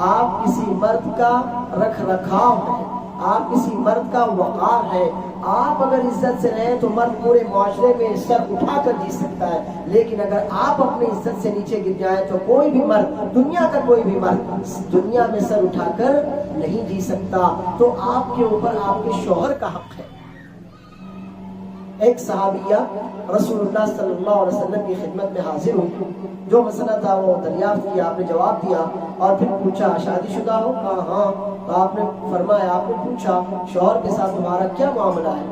آپ کسی مرد کا رکھ رکھاؤ ہے، آپ کسی مرد کا وقار ہے۔ آپ اگر عزت سے رہیں تو مرد پورے معاشرے میں سر اٹھا کر جی سکتا ہے، لیکن اگر آپ اپنی عزت سے نیچے گر جائیں تو کوئی بھی مرد، دنیا کا کوئی بھی مرد دنیا میں سر اٹھا کر نہیں جی سکتا۔ تو آپ کے اوپر آپ کے شوہر کا حق ہے۔ ایک صحابیہ رسول اللہ صلی اللہ علیہ وسلم کی خدمت میں حاضر ہوئی، جو مسئلہ تھا وہ دریافت کیا، آپ نے جواب دیا، اور پھر پوچھا شادی شدہ ہو؟ کہا ہاں۔ تو آپ نے فرمایا، آپ نے پوچھا شوہر کے ساتھ تمہارا کیا معاملہ ہے؟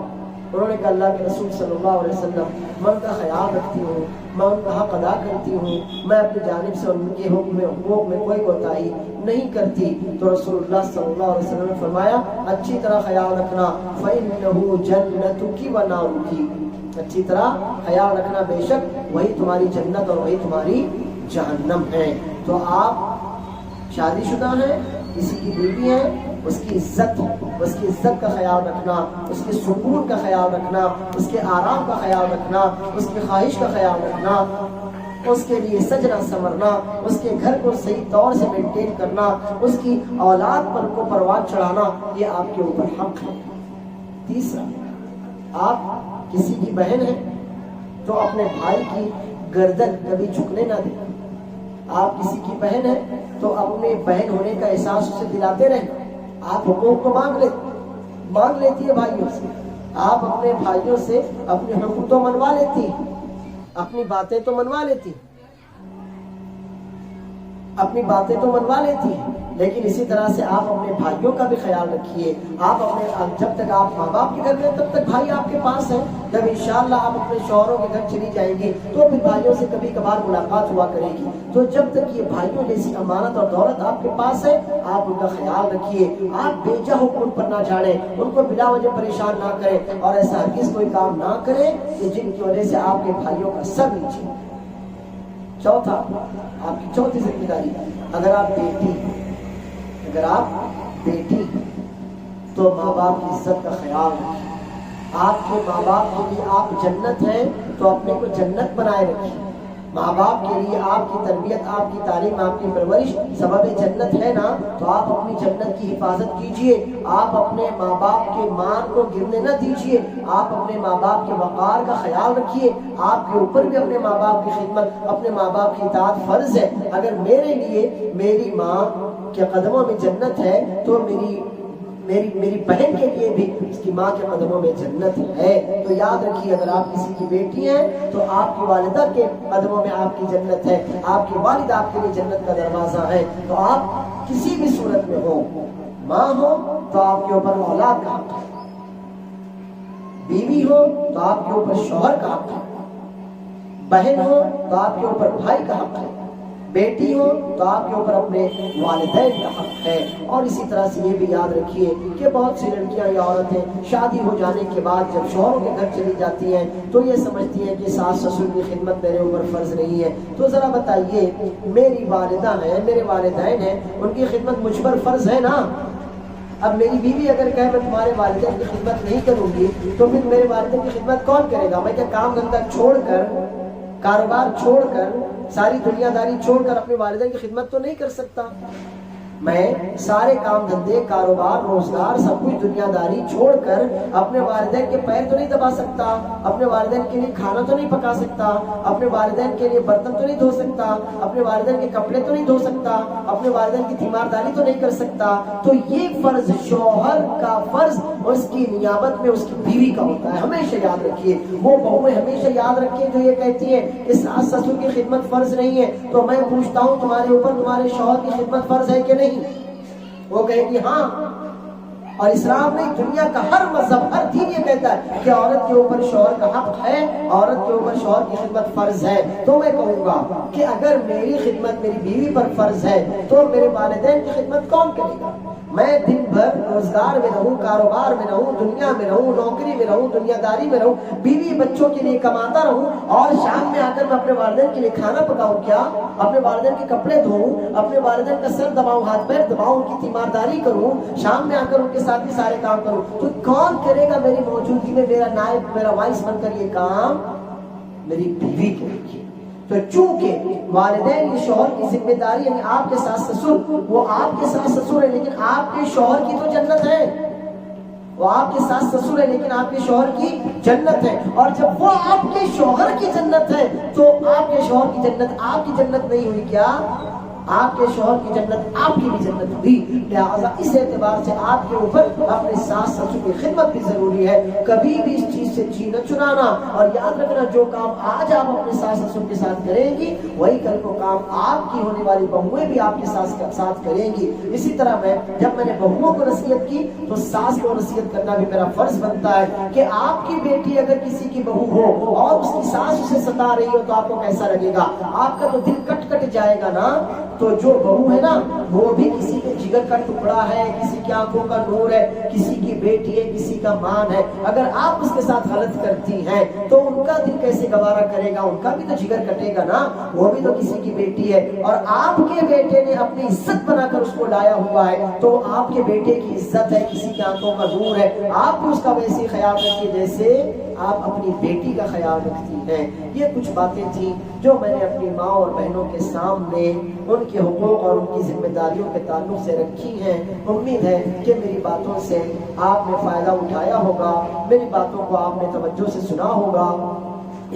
انہوں نے کہا اللہ کے رسول صلی اللہ علیہ وسلم، میں ان کا خیال رکھتی ہوں، میں ان کا حق ادا کرتی ہوں، میں اپنی جانب سے ان کے حقوق میں کوئی کوتاہی نہیں کرتی۔ تو رسول اللہ صلی اللہ علیہ وسلم نے فرمایا اچھی طرح خیال رکھنا، فَإِنَّهُ جَنَّتُكِ وَنَارُكِ، اچھی طرح خیال رکھنا، بے شک وہی تمہاری جنت اور وہی تمہاری جہنم ہے۔ تو آپ شادی شدہ ہیں، کسی کی بیوی ہے، اس کی عزت کا خیال رکھنا، اس کے سکون کا خیال رکھنا، اس کے آرام کا خیال رکھنا، اس کی خواہش کا خیال رکھنا، اس کے لیے سجنا سنورنا، اس کے گھر کو صحیح طور سے مینٹین کرنا، اس کی اولاد پر کو پروان چڑھانا، یہ آپ کے اوپر حق ہے۔ تیسرا، آپ کسی کی بہن ہے تو اپنے بھائی کی گردن کبھی جھکنے نہ دیں۔ آپ کسی کی بہن ہے تو اپنے بہن ہونے کا احساس اسے دلاتے رہیں۔ آپ حقوق کو مانگ لیتی ہے بھائیوں سے، آپ اپنے بھائیوں سے اپنے حقوق تو منوا لیتی ہیں، اپنی باتیں تو منوا لیتی ہیں، لیکن اسی طرح سے آپ اپنے بھائیوں کا بھی خیال رکھیے۔ آپ جب تک آپ ماں باپ کے گھر میں تب تک بھائی آپ کے پاس ہیں، جب انشاءاللہ آپ اپنے شوہروں کے گھر چلی جائیں گی تو پھر بھائیوں سے کبھی کبھار ملاقات ہوا کرے گی۔ تو جب تک یہ بھائیوں جیسی امانت اور دولت آپ کے پاس ہے، آپ ان کا خیال رکھیے۔ آپ بے جا ان پر نہ جھاڑیں، ان کو بلا وجہ پریشان نہ کریں، اور ایسا ہرگز کوئی کام نہ کریں کہ جن کی وجہ سے آپ کے بھائیوں کا سر نیچے۔ چوتھا، آپ کی چوتھی ذمہ داری، اگر آپ بیٹی تو ماں باپ کی عزت کا خیال رکھیں۔ آپ کے ماں باپ کے لیے آپ جنت ہیں تو اپنے کو جنت بنائے رکھیں۔ ماں باپ کے لیے آپ کی تربیت، آپ کی تعلیم، آپ کی پرورش سبب جنت ہے نا، تو آپ اپنی جنت کی حفاظت کیجئے. آپ اپنے ماں باپ کے مان کو گرنے نہ دیجئے. آپ اپنے ماں باپ کے وقار کا خیال رکھیے. آپ کے اوپر بھی اپنے ماں باپ کی خدمت، اپنے ماں باپ کی اطاعت فرض ہے. اگر میرے لیے میری ماں کے قدموں میں جنت ہے تو میری بہن کے لیے بھی اس کی ماں کے قدموں میں جنت ہے. تو یاد رکھیے، اگر آپ کسی کی بیٹی ہیں تو آپ کی والدہ کے قدموں میں آپ کی جنت ہے. آپ کی والدہ آپ کے لیے جنت کا دروازہ ہے. تو آپ کسی بھی صورت میں ہو، ماں ہو تو آپ کے اوپر اولاد کا حق ہے، بیوی ہو تو آپ کے اوپر شوہر کا حق ہے، بہن ہو تو آپ کے اوپر بھائی کا حق ہے، بیٹی ہو تو آپ کے اوپر اپنے والدین کا حق ہے. اور اسی طرح سے یہ بھی یاد رکھیے کہ بہت سی لڑکیاں یا عورتیں شادی ہو جانے کے بعد جب شوہروں کے گھر چلی جاتی ہیں تو یہ سمجھتی ہیں کہ ساس سسر کی خدمت میرے اوپر فرض نہیں ہے. تو ذرا بتائیے، میری والدہ ہیں، میرے والدین ہیں، ان کی خدمت مجھ پر فرض ہے نا. اب میری بیوی اگر کہے میں تمہارے والدین کی خدمت نہیں کروں گی تو پھر میرے والدین کی خدمت کون کرے گا؟ میں کیا کام دھندا چھوڑ کر، کاروبار چھوڑ کر، ساری دنیا داری چھوڑ کر اپنے والدین کی خدمت تو نہیں کر سکتا؟ میں سارے کام دھندے، کاروبار، روزگار، سب کچھ دنیا داری چھوڑ کر اپنے والدین کے پیر تو نہیں دبا سکتا، اپنے والدین کے لیے کھانا تو نہیں پکا سکتا، اپنے والدین کے لیے برتن تو نہیں دھو سکتا، اپنے والدین کے کپڑے تو نہیں دھو سکتا، اپنے والدین کی تیمارداری تو نہیں کر سکتا. تو یہ فرض شوہر کا فرض اس کی نیابت میں اس کی بیوی کا ہوتا ہے. ہمیشہ یاد رکھیے، وہ بہویں ہمیشہ یاد رکھیے جو یہ کہتی ہیں کہ ساس سسر کی خدمت فرض نہیں ہے. تو میں پوچھتا ہوں، تمہارے اوپر تمہارے شوہر کی خدمت فرض ہے کہ نہیں؟ وہ کہیں گی ہاں. اور اسلام میں دنیا کا ہر مذہب، ہر دین یہ کہتا ہے کہ عورت کے اوپر شوہر کا حق ہے، عورت کے اوپر شوہر کی خدمت فرض ہے. تو میں کہوں گا کہ اگر میری خدمت میری بیوی پر فرض ہے تو میرے والدین کی خدمت کون کرے گا؟ میں دن بھر روزگار میں رہوں، کاروبار میں رہوں، دنیا میں رہوں، نوکری میں رہوں، دنیا داری میں رہوں، بیوی بچوں کے لیے کماتا رہوں، اور شام میں آ کر میں اپنے والدین کے لیے کھانا پکاؤں کیا؟ اپنے والدین کے کپڑے دھوؤں، اپنے والدین کا سر دباؤں، ہاتھ پیر دباؤں، ان کی تیمارداری کروں، شام میں آ کر ان کے ساتھ ہی سارے کام کروں؟ تو کون کرے گا میری موجودگی میں، میرا نائب، میرا وائس بن کر یہ کام؟ میری بیوی کرے گی. تو چونکہ والدین یہ شوہر کی ذمہ داری، یعنی آپ کے ساس سسر، وہ آپ کے ساس سسر ہے لیکن آپ کے شوہر کی تو جنت ہے. وہ آپ کے ساس سسر ہے لیکن آپ کے شوہر کی جنت ہے. اور جب وہ آپ کے شوہر کی جنت ہے تو آپ کے شوہر کی جنت آپ کی جنت نہیں ہوئی کیا؟ آپ کے شوہر کی جنت آپ کی بھی جنت ہوئی. لہٰذا اس اعتبار سے آپ کے اوپر اپنے ساس سسر کی خدمت بھی ضروری ہے. کبھی بھی اس چیز سے جی نہ چرانا. اور یاد رکھنا، جو کام آج آپ اپنے ساس سسر کے ساتھ کریں گی وہی کل کو کام آپ کی ہونے والی بہویں بھی آپ کے ساتھ کریں گی. اسی طرح جب میں نے بہوؤں کو نصیحت کی تو ساس کو نصیحت کرنا بھی میرا فرض بنتا ہے کہ آپ کی بیٹی اگر کسی کی بہو ہو اور اس کی ساس اسے ستا رہی ہو تو آپ کو کیسا لگے گا؟ آپ کا تو دل کٹ جائے گا نا. تو جو بہو ہے نا وہ بھی کسی کے جگر کا ٹکڑا ہے، کسی کی آنکھوں کا نور ہے، کسی کی بیٹی ہے، کسی کا مان ہے. اگر آپ اس کے ساتھ غلط کرتی ہیں تو ان کا دل کیسے گوارا کرے گا؟ ان کا بھی تو جگر کٹے گا نا. وہ بھی تو کسی کی بیٹی ہے اور آپ کے بیٹے نے اپنی عزت بنا کر اس کو لایا ہوا ہے تو آپ کے بیٹے کی عزت ہے، کسی کی آنکھوں کا نور ہے. آپ بھی اس کا ویسے ہی خیال رکھیے جیسے آپ اپنی بیٹی کا خیال رکھتی ہیں. یہ کچھ باتیں تھیں جو میں نے اپنی ماں اور بہنوں کے سامنے ان کے حقوق اور ان کی ذمہ داریوں کے تعلق سے رکھی ہیں. امید ہے کہ میری باتوں سے آپ نے فائدہ اٹھایا ہوگا، میری باتوں کو آپ نے توجہ سے سنا ہوگا،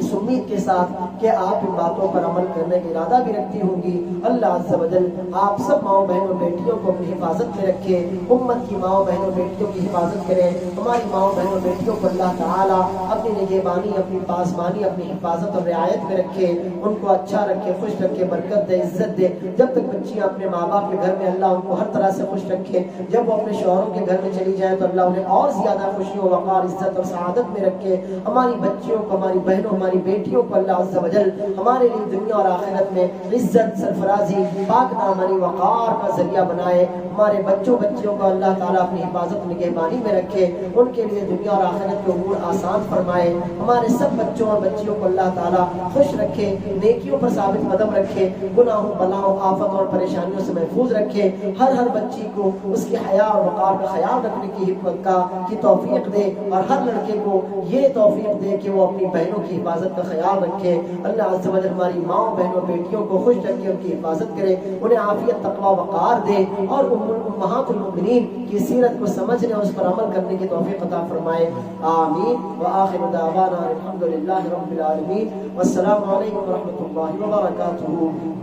اس امید کے ساتھ کہ آپ ان باتوں پر عمل کرنے کا ارادہ بھی رکھتی ہوں گی. اللہ عز و جل آپ سب ماؤں بہنوں بیٹیوں کو اپنی حفاظت میں رکھے، امت کی ماؤں بہنوں بیٹیوں کی حفاظت کرے. ہماری ماؤں بہنوں بیٹیوں کو اللہ تعالیٰ اپنی نگہبانی، اپنی پاسبانی، اپنی حفاظت اور رعایت میں رکھے، ان کو اچھا رکھے، خوش رکھے، برکت دے، عزت دے. جب تک بچیاں اپنے ماں باپ کے گھر میں اللہ ان کو ہر طرح سے خوش رکھے. جب وہ اپنے شوہروں کے گھر میں چلی جائے تو اللہ انہیں اور زیادہ خوشیوں، وقار، عزت اور سعادت میں رکھے. ہماری بچیوں کو، ہماری بہنوں، ہماری بیٹیوں کو اللہ عز و جل ہمارے لیے دنیا اور آخرت میں عزت، سرفرازی، پاک دامنی، وقار کا ذریعہ بنائے. ہمارے بچوں بچیوں کو اللہ تعالیٰ اپنی حفاظت نگہبانی میں رکھے، ان کے لیے دنیا اور آخرت کے امور آسان فرمائے. ہمارے سب بچوں اور بچیوں کو اللہ تعالیٰ خوش رکھے، نیکیوں پر ثابت قدم رکھے، گناہوں، بلاؤں، آفتوں اور پریشانیوں سے محفوظ رکھے. ہر بچی کو اس کی حیا اور وقار کا خیال رکھنے کی توفیق دے اور ہر لڑکے کو یہ توفیق دے کہ وہ اپنی بہنوں کی حفاظت کا خیال رکھے. اللہ عز و جل ہماری ماؤں بہنوں بیٹیوں کو خوش رکھے, ان کی حفاظت کرے, انہیں عافیت تقوی وقار دے, اور امہات المؤمنین کی سیرت کو سمجھنے اور اس پر عمل کرنے کی توفیق عطا فرمائے. آمین. وآخر دعوانا الحمدللہ رب العالمین. والسلام علیکم ورحمۃ اللہ وبرکاتہ.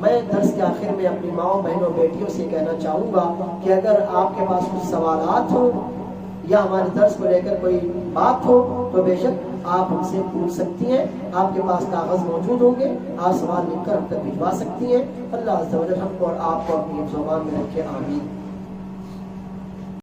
میں درس کے آخر میں اپنی ماؤں بہنوں بیٹیوں سے کہنا چاہوں گا کہ اگر آپ کے پاس کچھ سوالات ہوں یا ہمارے درس کو لے کر کوئی بات ہو تو بے شک آپ ہم سے پوچھ سکتی ہیں. آپ کے پاس کاغذ موجود ہوں گے, آپ سوال لکھ کر ہم تک بھجوا سکتی ہیں. اللہ عز و جل ہم کو اور آپ کو اپنی زبان میں رکھے. آمین.